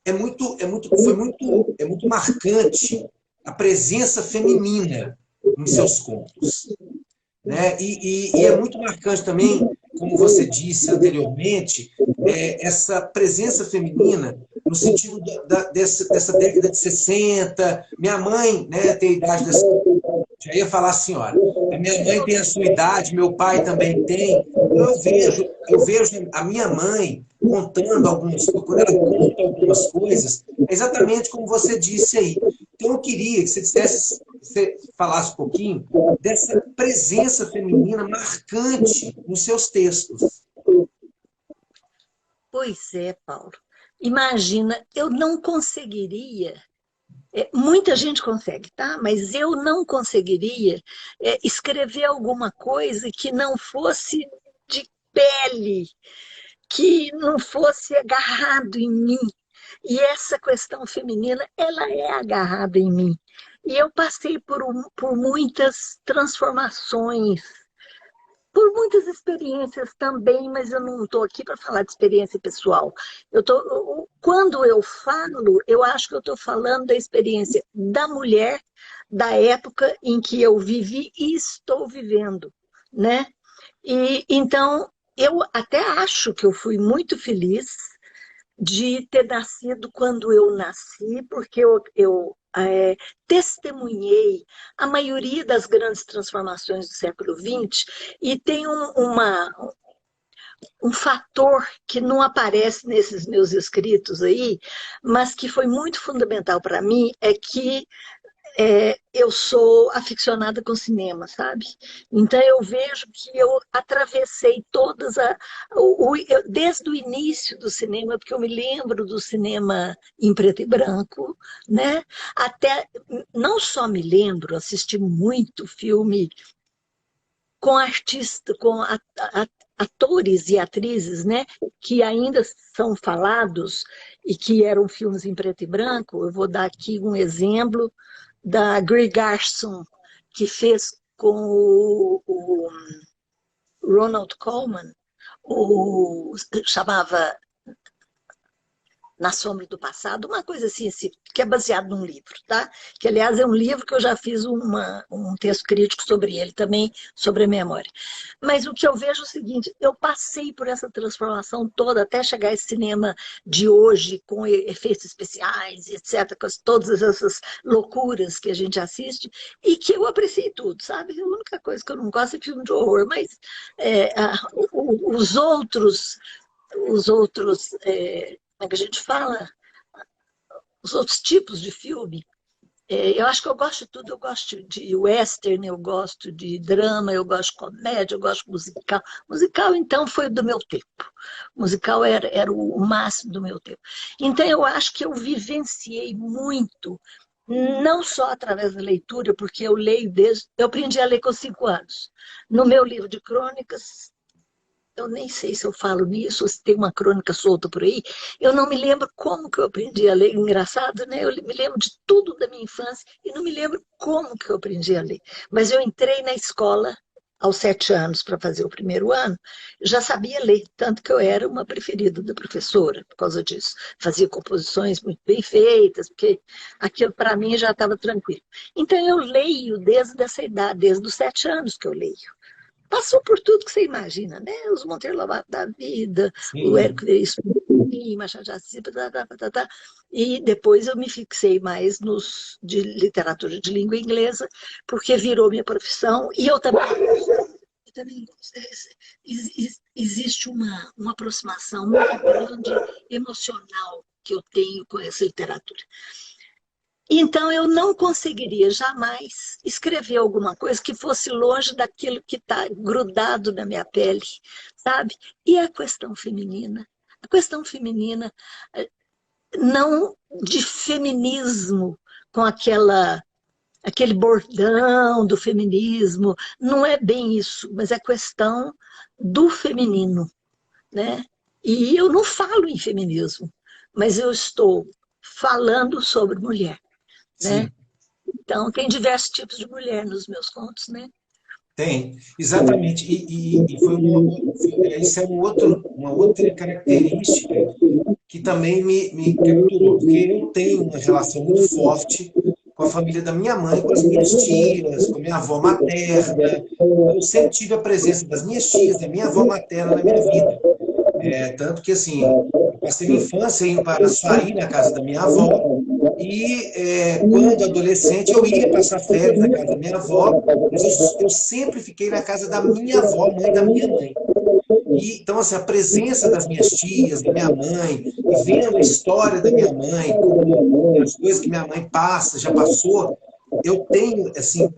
foi muito marcante a presença feminina nos seus contos, né? E é muito marcante também, como você disse anteriormente, essa presença feminina no sentido dessa década de 60. Minha mãe, né, tem a idade dessa. Já ia falar, senhora, a minha mãe tem a sua idade, meu pai também tem. Eu vejo a minha mãe contando algumas coisas, quando ela conta algumas coisas, é exatamente como você disse aí. Então, eu queria que você falasse um pouquinho dessa presença feminina marcante nos seus textos. Pois é, Paulo. Imagina, eu não conseguiria. Muita gente consegue, tá? Mas eu não conseguiria escrever alguma coisa que não fosse de pele, que não fosse agarrado em mim. E essa questão feminina, ela é agarrada em mim. E eu passei por muitas transformações, por muitas experiências também, mas eu não estou aqui para falar de experiência pessoal. Quando eu falo, eu acho que eu estou falando da experiência da mulher, da época em que eu vivi e estou vivendo, né? E então eu até acho que eu fui muito feliz de ter nascido quando eu nasci, porque eu testemunhei a maioria das grandes transformações do século XX, e tem um fator que não aparece nesses meus escritos aí, mas que foi muito fundamental para mim, é que eu sou aficionada com cinema, sabe? Então eu vejo que eu atravessei desde o início do cinema, porque eu me lembro do cinema em preto e branco, né? Até, não só me lembro, assisti muito filme com artistas, atores e atrizes, né, que ainda são falados e que eram filmes em preto e branco. Eu vou dar aqui um exemplo da Greig Garson, que fez com o Ronald Colman, chamava Na Sombra do Passado, uma coisa assim, que é baseado num livro, tá? Que, aliás, é um livro que eu já fiz um texto crítico sobre ele também, sobre a memória. Mas o que eu vejo é o seguinte, eu passei por essa transformação toda até chegar a esse cinema de hoje, com efeitos especiais, etc., com todas essas loucuras que a gente assiste, e que eu apreciei tudo, sabe? A única coisa que eu não gosto é filme de horror, mas os outros, como é que a gente fala? Os outros tipos de filme, eu acho que eu gosto de tudo, eu gosto de western, eu gosto de drama, eu gosto de comédia, eu gosto de musical. Musical, então, foi do meu tempo. Musical era o máximo do meu tempo. Então, eu acho que eu vivenciei muito, não só através da leitura, porque eu leio desde... Eu aprendi a ler com 5 anos. No meu livro de crônicas, eu nem sei se eu falo nisso, ou se tem uma crônica solta por aí, eu não me lembro como que eu aprendi a ler. Engraçado, né? Eu me lembro de tudo da minha infância e não me lembro como que eu aprendi a ler. Mas eu entrei na escola aos 7 anos para fazer o primeiro ano, já sabia ler, tanto que eu era uma preferida da professora por causa disso. Fazia composições muito bem feitas, porque aquilo para mim já estava tranquilo. Então eu leio desde essa idade, desde os 7 anos que eu leio. Passou por tudo que você imagina, né? Os Monteiro Lobato da vida, o Sim. Hércules, Machado de Assis, e depois eu me fixei mais nos de literatura de língua inglesa, porque virou minha profissão, e eu também existe uma aproximação muito grande emocional que eu tenho com essa literatura. Então, eu não conseguiria jamais escrever alguma coisa que fosse longe daquilo que está grudado na minha pele, sabe? E a questão feminina? A questão feminina, não de feminismo, com aquele bordão do feminismo, não é bem isso, mas é questão do feminino, né? E eu não falo em feminismo, mas eu estou falando sobre mulher, né? Sim. Então, tem diversos tipos de mulher nos meus contos, né? Tem, exatamente. E isso é uma outra característica que também me capturou, porque eu tenho uma relação muito forte com a família da minha mãe, com as minhas tias, com a minha avó materna. Eu sempre tive a presença das minhas tias, da minha avó materna na minha vida. Tanto que, assim, eu passei minha infância indo para Açaí, na casa da minha avó, e quando adolescente eu ia passar férias na casa da minha avó, mas eu sempre fiquei na casa da minha avó, mãe da minha mãe. E, então, assim, a presença das minhas tias, da minha mãe, e vendo a história da minha mãe, como as coisas que minha mãe passa, já passou, eu tenho, assim,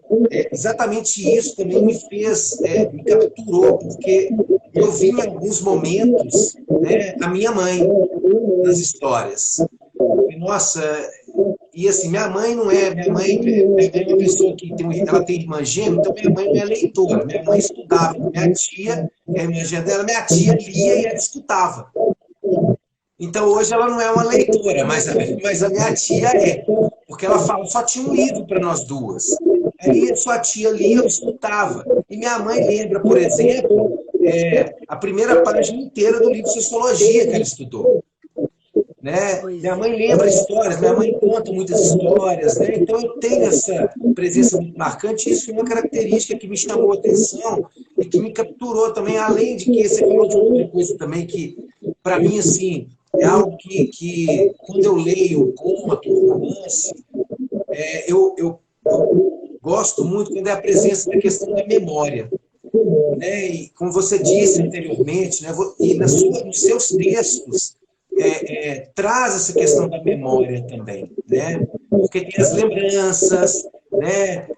exatamente isso também me fez, me capturou, porque eu vi em alguns momentos, né, a minha mãe nas histórias. E, nossa, e assim, minha mãe é uma pessoa que ela tem irmã gêmea, então minha mãe não é leitora, minha mãe estudava com minha tia, a irmã gêmea dela, minha tia lia e ela escutava. Então hoje ela não é uma leitora, mas a minha tia é, porque ela fala, só tinha um livro para nós duas. Aí sua tia lia, eu escutava. E minha mãe lembra, por exemplo, a primeira página inteira do livro de Sociologia que ela estudou. Né? Pois Minha é. mãe lembra histórias, minha mãe conta muitas histórias, né? Então eu tenho essa presença muito marcante, e isso foi uma característica que me chamou a atenção e que me capturou também, além de que você falou de outra coisa também que, para mim, assim, é algo que quando eu leio um conto, um romance, eu gosto muito quando é a presença da questão da memória. Né? E como você disse anteriormente, né? E nos seus textos, traz essa questão da memória também, né? Porque tem as lembranças, né?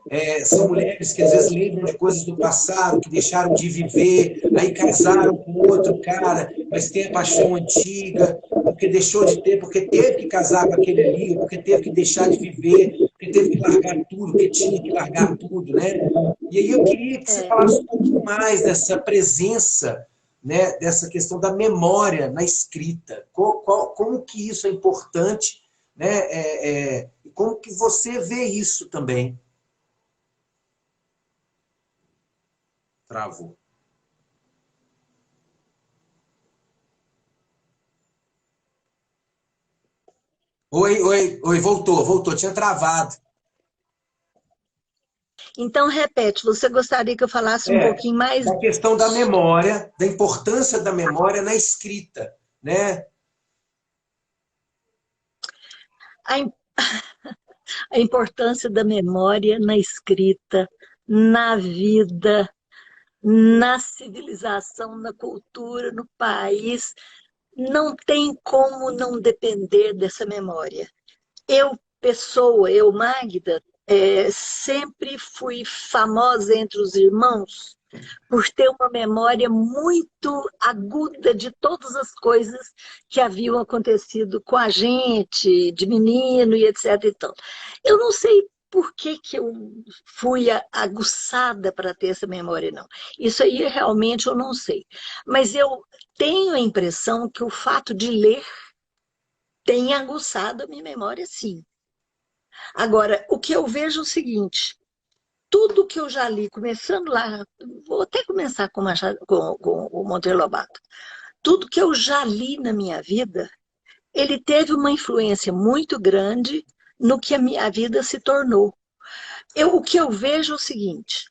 São mulheres que às vezes lembram de coisas do passado, que deixaram de viver, aí casaram com outro cara, mas tem a paixão antiga, porque deixou de ter, porque teve que casar com aquele ali, porque teve que deixar de viver, porque teve que largar tudo, porque tinha que largar tudo, né? E aí eu queria que você É, falasse um pouquinho mais dessa presença, né, dessa questão da memória na escrita. Como que isso é importante, né, e como que você vê isso também? Travou. Oi, voltou, tinha travado. Então, repete, você gostaria que eu falasse um pouquinho mais? Da questão da memória, da importância da memória na escrita, né? A, im- a importância da memória na escrita, na vida, na civilização, na cultura, no país. Não tem como não depender dessa memória. Eu, Magda, sempre fui famosa entre os irmãos por ter uma memória muito aguda de todas as coisas que haviam acontecido com a gente, de menino e etc. Então, eu não sei por que eu fui aguçada para ter essa memória, não. Isso aí realmente eu não sei. Mas eu tenho a impressão que o fato de ler tem aguçado a minha memória, sim. Agora, o que eu vejo é o seguinte: tudo que eu já li, começando lá, vou até começar com o Monteiro Lobato, tudo que eu já li na minha vida, ele teve uma influência muito grande no que a minha vida se tornou. O que eu vejo é o seguinte: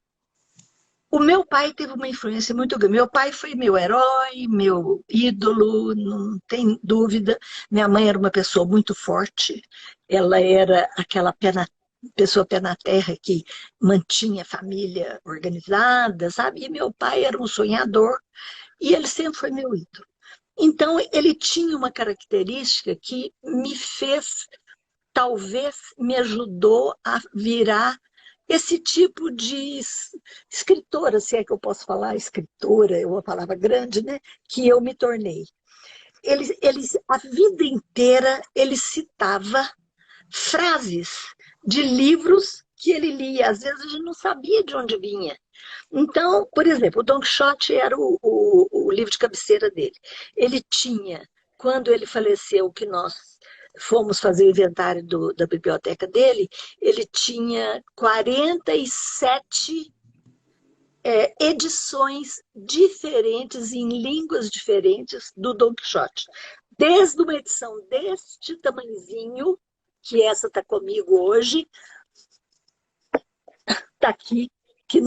o meu pai teve uma influência muito grande. Meu pai foi meu herói, meu ídolo, não tem dúvida. Minha mãe era uma pessoa muito forte. Ela era aquela pessoa pé na terra que mantinha a família organizada, sabe? E meu pai era um sonhador e ele sempre foi meu ídolo. Então, ele tinha uma característica que me fez, talvez me ajudou a virar esse tipo de escritora, se é que eu posso falar escritora, é uma palavra grande, né? Que eu me tornei. A vida inteira, ele citava frases de livros que ele lia. Às vezes a gente não sabia de onde vinha. Então, por exemplo, o Don Quixote era o livro de cabeceira dele. Ele tinha, quando ele faleceu, que nós fomos fazer o inventário da biblioteca dele, ele tinha 47 edições diferentes, em línguas diferentes, do Don Quixote. Desde uma edição deste tamanhozinho, que essa está comigo hoje, está aqui, que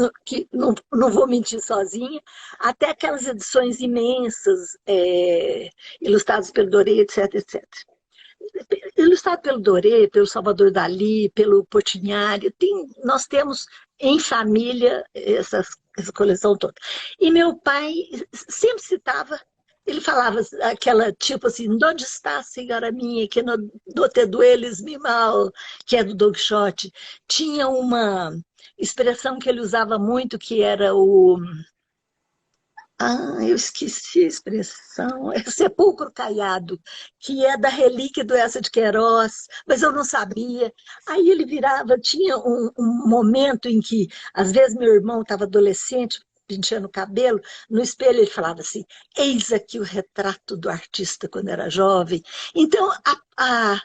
não vou mentir sozinha, até aquelas edições imensas, ilustradas pelo Doré, etc, etc. Ilustrado pelo Doré, pelo Salvador Dalí, pelo Portinari, nós temos em família essa coleção toda. E meu pai sempre citava, ele falava aquela tipo assim: onde está, senhora minha, que no te dueles mi mal, que é do Don Quixote. Tinha uma expressão que ele usava muito, que era eu esqueci a expressão. É sepulcro caiado, que é da relíquia do Eça de Queiroz, mas eu não sabia. Aí ele virava, tinha um momento em que, às vezes, meu irmão estava adolescente, penteando o cabelo, no espelho ele falava assim: eis aqui o retrato do artista quando era jovem. Então, a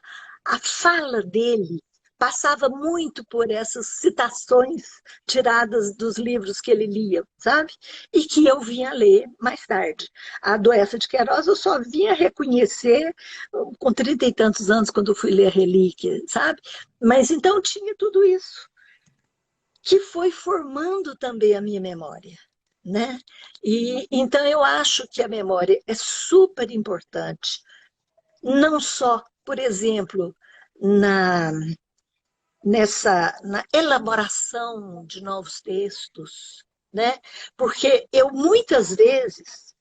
fala dele passava muito por essas citações tiradas dos livros que ele lia, sabe? E que eu vinha ler mais tarde. A Doença de Queiroz eu só vinha reconhecer com 30 e tantos anos, quando eu fui ler a Relíquia, sabe? Mas então tinha tudo isso, que foi formando também a minha memória, né? E então eu acho que a memória é super importante, não só, por exemplo, na na elaboração de novos textos, né? Porque eu muitas vezes,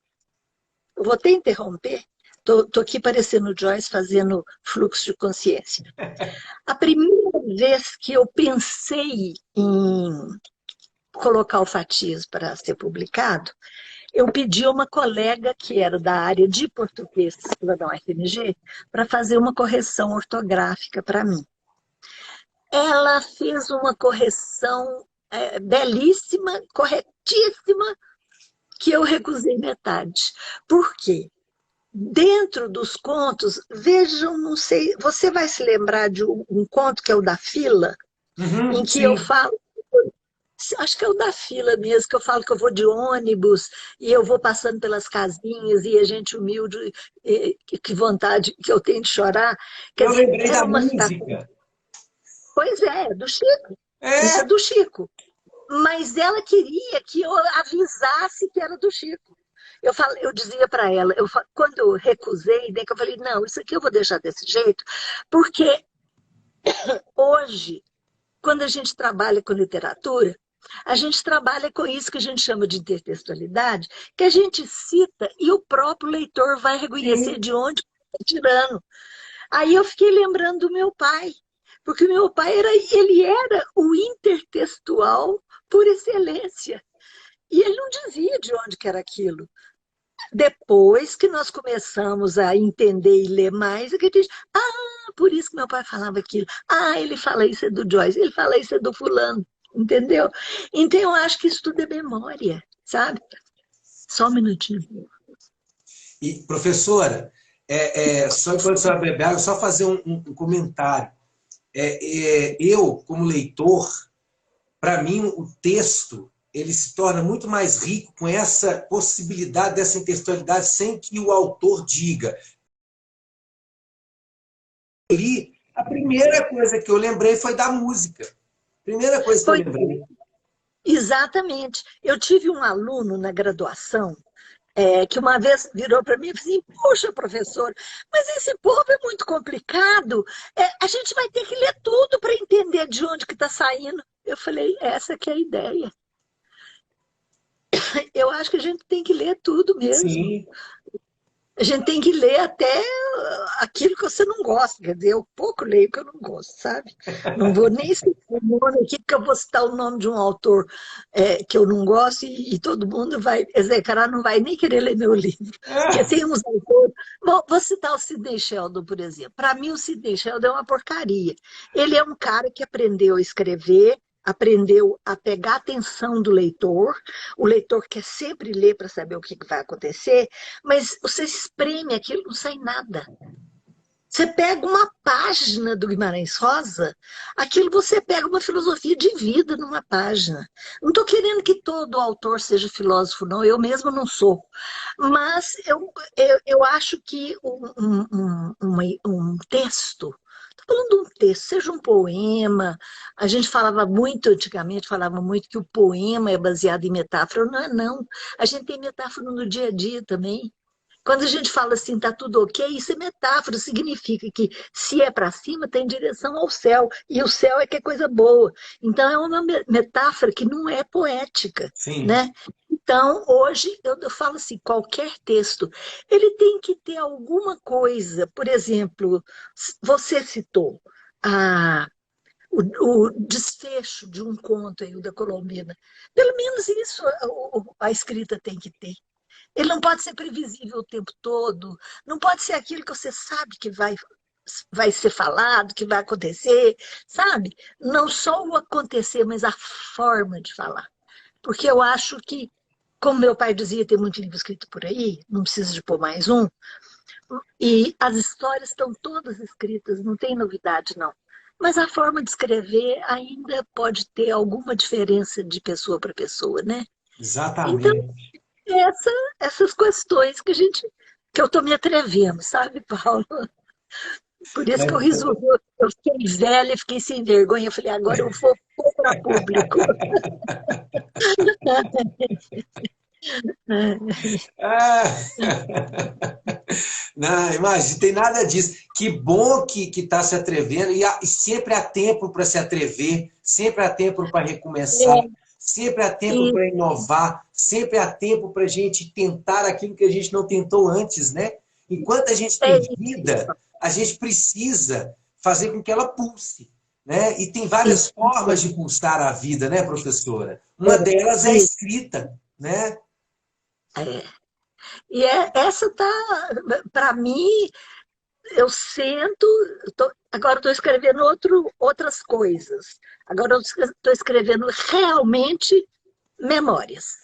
eu vou até interromper, estou aqui parecendo Joyce fazendo fluxo de consciência. A primeira vez que eu pensei em colocar o Fatias para ser publicado, eu pedi a uma colega que era da área de português lá da UFMG para fazer uma correção ortográfica para mim. Ela fez uma correção belíssima, corretíssima, que eu recusei metade. Por quê? Dentro dos contos, vejam, não sei, você vai se lembrar de um conto que é o da fila, em que eu Sim. falo, Acho que é o da fila mesmo, que eu falo que eu vou de ônibus e eu vou passando pelas casinhas e a gente humilde, que vontade que eu tenho de chorar. Quer Eu dizer, lembrei era da uma citação. música. Pois é, do Chico. Isso é É, do Chico. Mas ela queria que eu avisasse que era do Chico. Eu dizia para ela, quando eu recusei, daí que eu falei, não, isso aqui eu vou deixar desse jeito, porque hoje, quando a gente trabalha com literatura, a gente trabalha com isso que a gente chama de intertextualidade, que a gente cita e o próprio leitor vai reconhecer sim. de onde está tirando. Aí eu fiquei lembrando do meu pai, porque o meu pai ele era o intertextual por excelência. E ele não dizia de onde que era aquilo. Depois que nós começamos a entender e ler mais, é que a gente, por isso que meu pai falava aquilo. Ele fala isso é do Joyce, ele fala isso é do fulano, entendeu? Então eu acho que isso tudo é memória, sabe? Só um minutinho. E, professora, só enquanto a senhora bebe água, só fazer um comentário. Eu, como leitor, para mim, o texto ele se torna muito mais rico com essa possibilidade dessa intertextualidade sem que o autor diga. A primeira coisa que eu lembrei foi da música. Primeira coisa que eu Foi lembrei. exatamente. Eu tive um aluno na graduação que uma vez virou para mim e disse assim, poxa, professor, mas esse povo é muito complicado, a gente vai ter que ler tudo para entender de onde que está saindo. Eu falei, essa que é a ideia. Eu acho que a gente tem que ler tudo mesmo. Sim. A gente tem que ler até aquilo que você não gosta. Quer dizer, eu pouco leio que eu não gosto, sabe? Não vou nem citar o nome aqui, porque eu vou citar o nome de um autor que eu não gosto e todo mundo vai execrar, não vai nem querer ler meu livro. Porque tem uns autores... Bom, vou citar o Sidney Sheldon, por exemplo. Para mim, o Sidney Sheldon é uma porcaria. Ele é um cara que aprendeu a escrever, aprendeu a pegar a atenção do leitor, o leitor quer sempre ler para saber o que vai acontecer, mas você espreme aquilo, não sai nada. Você pega uma página do Guimarães Rosa, aquilo você pega uma filosofia de vida numa página. Não estou querendo que todo autor seja filósofo, não, eu mesmo não sou. Mas eu acho que um texto, estou falando de um texto, seja um poema, a gente falava muito antigamente, falava muito que o poema é baseado em metáfora, não é não. A gente tem metáfora no dia a dia também. Quando a gente fala assim, tá tudo ok, isso é metáfora, significa que se é para cima, tem direção ao céu, e o céu é que é coisa boa. Então, é uma metáfora que não é poética, Sim. né? Então, hoje, eu falo assim, qualquer texto, ele tem que ter alguma coisa, por exemplo, você citou a, o desfecho de um conto aí, o da Colombina. Pelo menos isso a escrita tem que ter. Ele não pode ser previsível o tempo todo, não pode ser aquilo que você sabe que vai ser falado, que vai acontecer, sabe? Não só o acontecer, mas a forma de falar. Porque eu acho que, como meu pai dizia, tem muito livro escrito por aí, não precisa de pôr mais um, e as histórias estão todas escritas, não tem novidade, não. Mas a forma de escrever ainda pode ter alguma diferença de pessoa para pessoa, né? Então, Exatamente. essas questões que eu estou me atrevendo, sabe, Paulo? Por isso que eu Mas, resolvi, eu fiquei velha, e fiquei sem vergonha, eu falei, agora eu vou pôr para público. ah, não, imagina, tem nada disso. Que bom que está se atrevendo, e sempre há tempo para se atrever, sempre há tempo para recomeçar, sempre há tempo E, para inovar, sempre há tempo para a gente tentar aquilo que a gente não tentou antes, né? Enquanto a gente é tem vida, a gente precisa fazer com que ela pulse, né? E tem várias isso, formas de pulsar a vida, né, professora? Uma é, delas é a isso, escrita, né? é. E essa tá, para mim, eu sento, agora estou escrevendo outras coisas. Agora eu estou escrevendo realmente memórias.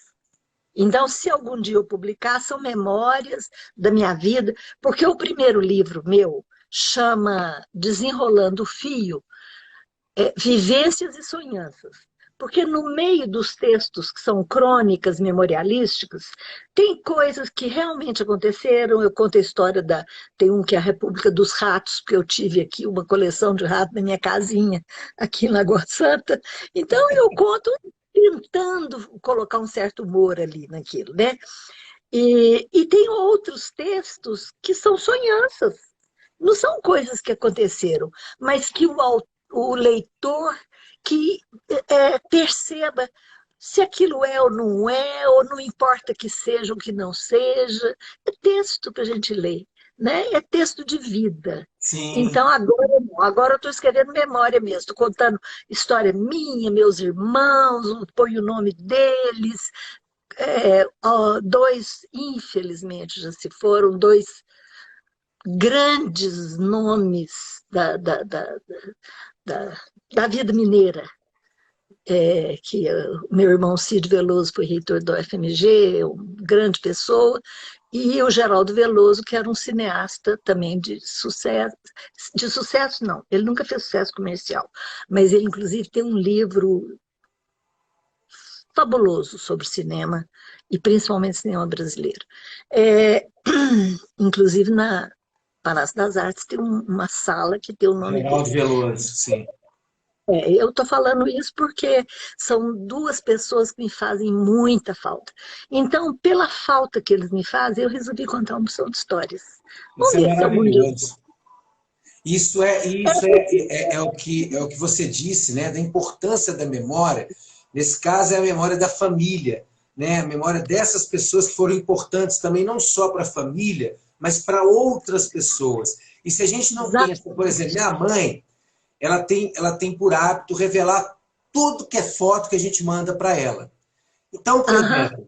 Então, se algum dia eu publicar, são memórias da minha vida, porque o primeiro livro meu chama Desenrolando o Fio, Vivências e Sonhanças. porque no meio dos textos que são crônicas memorialísticas, tem coisas que realmente aconteceram. Eu conto a história tem um que é a República dos Ratos, porque eu tive aqui uma coleção de ratos na minha casinha, aqui em Lagoa Santa. Então eu conto tentando colocar um certo humor ali naquilo, né? E tem outros textos que são sonhanças, não são coisas que aconteceram, mas que o leitor que perceba se aquilo é ou não importa que seja ou que não seja. É texto que a gente lê, né? É texto de vida. Sim. Então agora eu estou escrevendo memória mesmo, estou contando história minha, meus irmãos, ponho o nome deles. Dois, infelizmente, já se foram, dois grandes nomes da, da vida mineira, que o meu irmão Cid Veloso foi reitor do FMG, uma grande pessoa, e o Geraldo Veloso, que era um cineasta também de sucesso não, ele nunca fez sucesso comercial, mas ele inclusive tem um livro fabuloso sobre cinema, e principalmente cinema brasileiro. Inclusive na Palácio das Artes tem uma sala que tem o nome dele. Geraldo Veloso, sim. Eu estou falando isso porque são duas pessoas que me fazem muita falta. Então, pela falta que eles me fazem, eu resolvi contar uma opção de histórias. Isso Vamos é ver se algum dia... maravilhoso. É o que você disse, né, da importância da memória. Nesse caso, é a memória da família, né, a memória dessas pessoas que foram importantes também, não só para a família, mas para outras pessoas. E se a gente não tem, por exemplo, minha mãe, ela tem por hábito revelar tudo que é foto que a gente manda para ela. Então, por exemplo,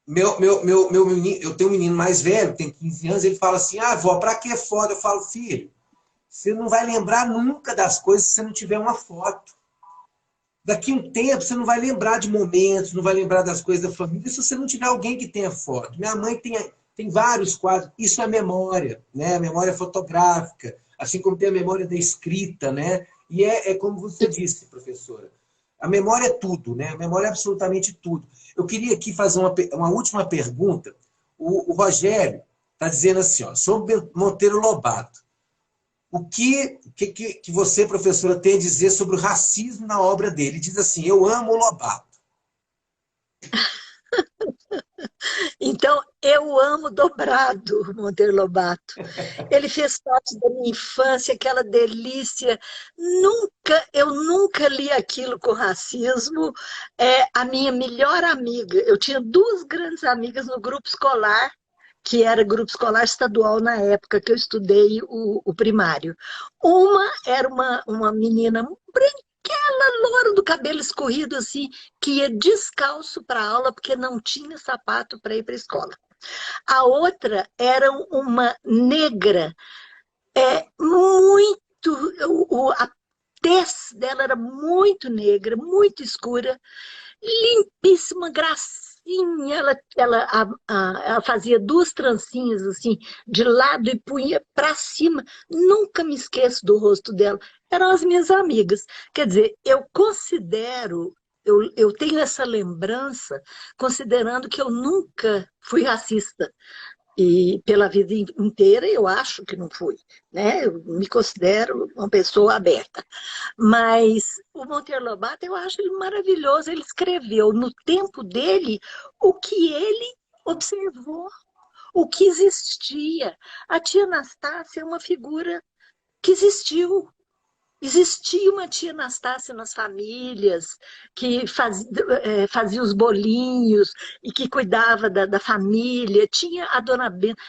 meu menino, eu tenho um menino mais velho, tem 15 anos, ele fala assim, vó, para que foto? Eu falo, filho, você não vai lembrar nunca das coisas se você não tiver uma foto. Daqui a um tempo, você não vai lembrar de momentos, não vai lembrar das coisas da família, se você não tiver alguém que tenha foto. Minha mãe tem vários quadros, isso é memória, né? A memória fotográfica, assim como tem a memória da escrita, né? E é como você disse, professora, a memória é tudo, né? A memória é absolutamente tudo. Eu queria aqui fazer uma última pergunta. O Rogério está dizendo assim, ó, sobre Monteiro Lobato. O que você, professora, tem a dizer sobre o racismo na obra dele? Ele diz assim, eu amo o Lobato. Então, eu amo dobrado o Monteiro Lobato. Ele fez parte da minha infância, aquela delícia. Eu nunca li aquilo com racismo. A minha melhor amiga, eu tinha duas grandes amigas no grupo escolar, que era grupo escolar estadual na época que eu estudei o primário. Uma era uma menina branquela, loura, do cabelo escorrido assim, que ia descalço para a aula porque não tinha sapato para ir para a escola. A outra era uma negra, a tez dela era muito negra, muito escura, limpíssima, gracinha. Ela fazia duas trancinhas assim, de lado e punha para cima. Nunca me esqueço do rosto dela. Eram as minhas amigas. Quer dizer, eu tenho essa lembrança, considerando que eu nunca fui racista. E pela vida inteira eu acho que não fui, né? Eu me considero uma pessoa aberta. Mas o Monteiro Lobato, eu acho ele maravilhoso. Ele escreveu no tempo dele o que ele observou, o que existia. A tia Anastácia é uma figura que existiu. Existia uma tia Anastácia nas famílias, que fazia os bolinhos e que cuidava da família. Tinha a dona Benta.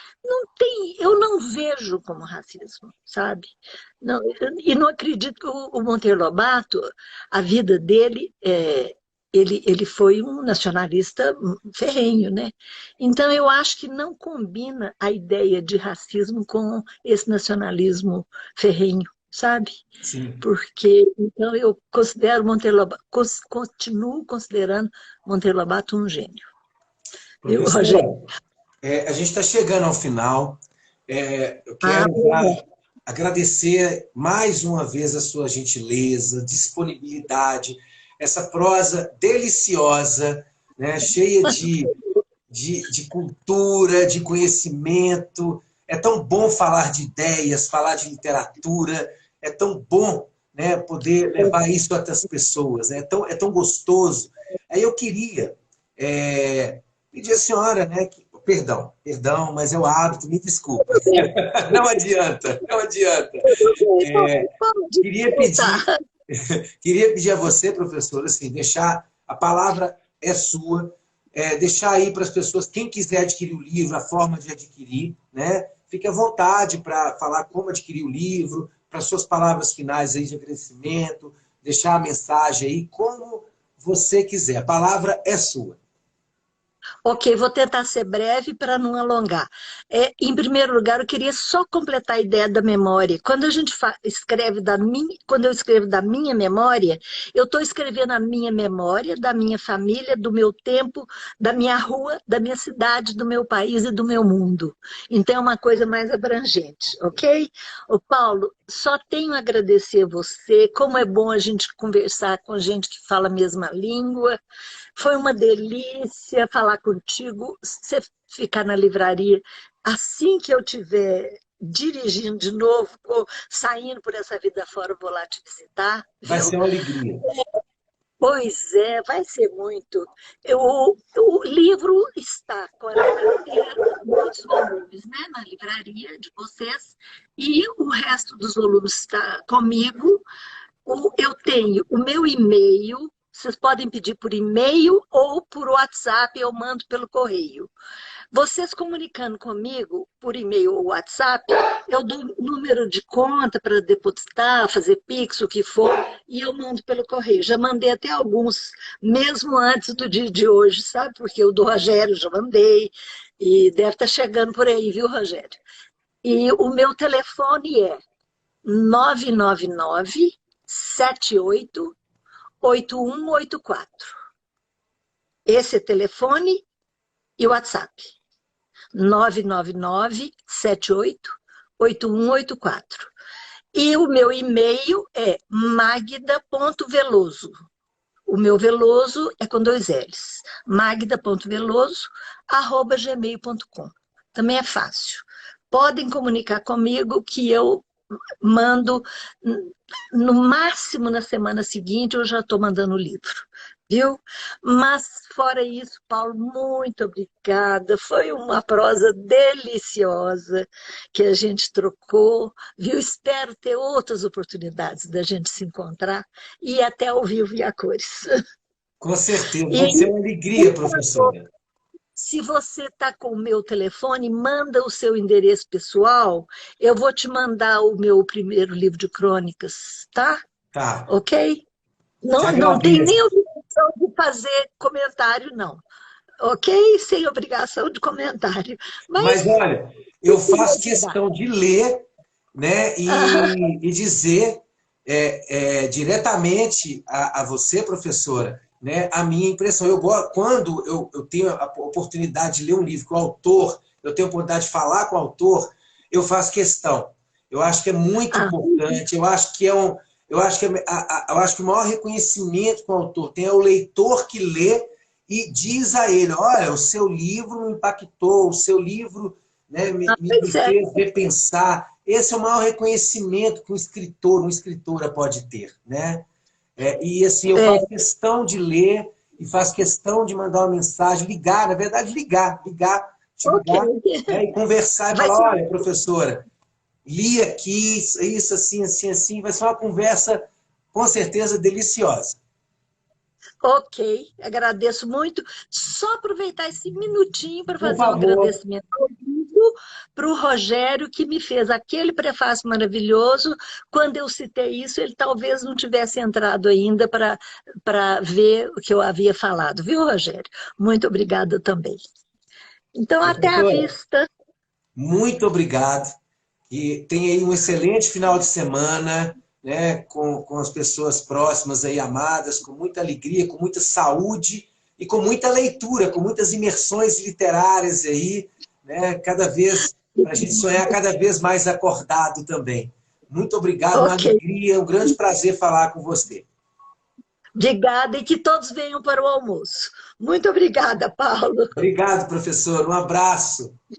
Eu não vejo como racismo, sabe? Não, e não acredito que o Monteiro Lobato, a vida dele, ele foi um nacionalista ferrenho, né? Então, eu acho que não combina a ideia de racismo com esse nacionalismo ferrenho, sabe? Sim. Porque, então, eu considero Monteiro Lobato, continuo considerando Monteiro Lobato um gênio. Professora, a gente está chegando ao final. Eu quero agradecer mais uma vez a sua gentileza, disponibilidade, essa prosa deliciosa, né, cheia de cultura, de conhecimento. É tão bom falar de ideias, falar de literatura, é tão bom, né, poder levar isso até as pessoas, né? É tão gostoso. Aí eu queria pedir à senhora, né, perdão, mas é o hábito, me desculpa. Não adianta, não adianta. Queria pedir, queria pedir a você, professora, assim, deixar, a palavra é sua, deixar aí para as pessoas, quem quiser adquirir o livro, a forma de adquirir, né? Fique à vontade para falar como adquirir o livro, para suas palavras finais aí de agradecimento, deixar a mensagem aí, como você quiser. A palavra é sua. Ok, vou tentar ser breve para não alongar. Em primeiro lugar, eu queria só completar a ideia da memória. Quando a gente quando eu escrevo da minha memória, eu estou escrevendo a minha memória, da minha família, do meu tempo, da minha rua, da minha cidade, do meu país e do meu mundo. Então é uma coisa mais abrangente, ok? Ô Paulo, só tenho a agradecer a você, como é bom a gente conversar com gente que fala a mesma língua. Foi uma delícia falar contigo. Você ficar na livraria assim que eu estiver dirigindo de novo, ou saindo por essa vida fora, eu vou lá te visitar, Vai viu? ser uma alegria. Pois é, vai ser muito. O livro está com a livraria, muitos volumes, né, na livraria de vocês, e o resto dos volumes está comigo. Eu tenho o meu e-mail, vocês podem pedir por e-mail ou por WhatsApp, eu mando pelo correio. Vocês comunicando comigo por e-mail ou WhatsApp, eu dou número de conta para depositar, fazer Pix, o que for, e eu mando pelo correio. Já mandei até alguns, mesmo antes do dia de hoje, sabe? Porque o do Rogério já mandei, e deve estar chegando por aí, viu, Rogério? E o meu telefone é 999 788184. Esse é telefone e WhatsApp. 999-788184. E o meu e-mail é magda.veloso. O meu Veloso é com 2 L's. magda.veloso@gmail.com. Também é fácil. Podem comunicar comigo que eu mando, no máximo na semana seguinte, eu já estou mandando o livro, viu? Mas, fora isso, Paulo, muito obrigada. Foi uma prosa deliciosa que a gente trocou, viu? Espero ter outras oportunidades da gente se encontrar e até ao vivo e a cores. Com certeza, vai ser E, uma alegria, professora. se você está com o meu telefone, manda o seu endereço pessoal. Eu vou te mandar o meu primeiro livro de crônicas, tá? Tá, Ok? te Não tem agradeço. nem obrigação de fazer comentário, não. Ok? Sem obrigação de comentário. Mas, Mas, olha, eu se faço considerar. questão de ler, né, e dizer diretamente a você, professora, né, a minha impressão. Quando eu tenho a oportunidade de ler um livro com o autor, eu tenho a oportunidade de falar com o autor, eu faço questão. Eu acho que é muito Ah, importante, eu acho que eu acho que o maior reconhecimento com o autor tem é o leitor que lê e diz a ele, olha, o seu livro me impactou, o seu livro, né, me pois é. fez repensar. Esse é o maior reconhecimento que um escritor, uma escritora pode ter, né? E assim, eu É, faço questão de ler e faço questão de mandar uma mensagem, ligar, na verdade, te ok. ligar, né, e conversar e Vai falar, ser olha, professora, li aqui, isso, assim, assim, assim, vai ser uma conversa, com certeza, deliciosa. ok. Agradeço muito. Só aproveitar esse minutinho para Por fazer um favor, agradecimento ao vivo para o Rogério, que me fez aquele prefácio maravilhoso. Quando eu citei isso, ele talvez não tivesse entrado ainda para ver o que eu havia falado, viu, Rogério? Muito obrigada também. Então, até a professora, vista. muito obrigado. E tenha aí um excelente final de semana, né, com as pessoas próximas aí, amadas, com muita alegria, com muita saúde e com muita leitura, com muitas imersões literárias aí, né, cada vez para a gente sonhar cada vez mais acordado também. Muito obrigado, uma Ok. alegria, um grande prazer falar com você. Obrigada e que todos venham para o almoço. Muito obrigada, Paulo. Obrigado, professor. Um abraço.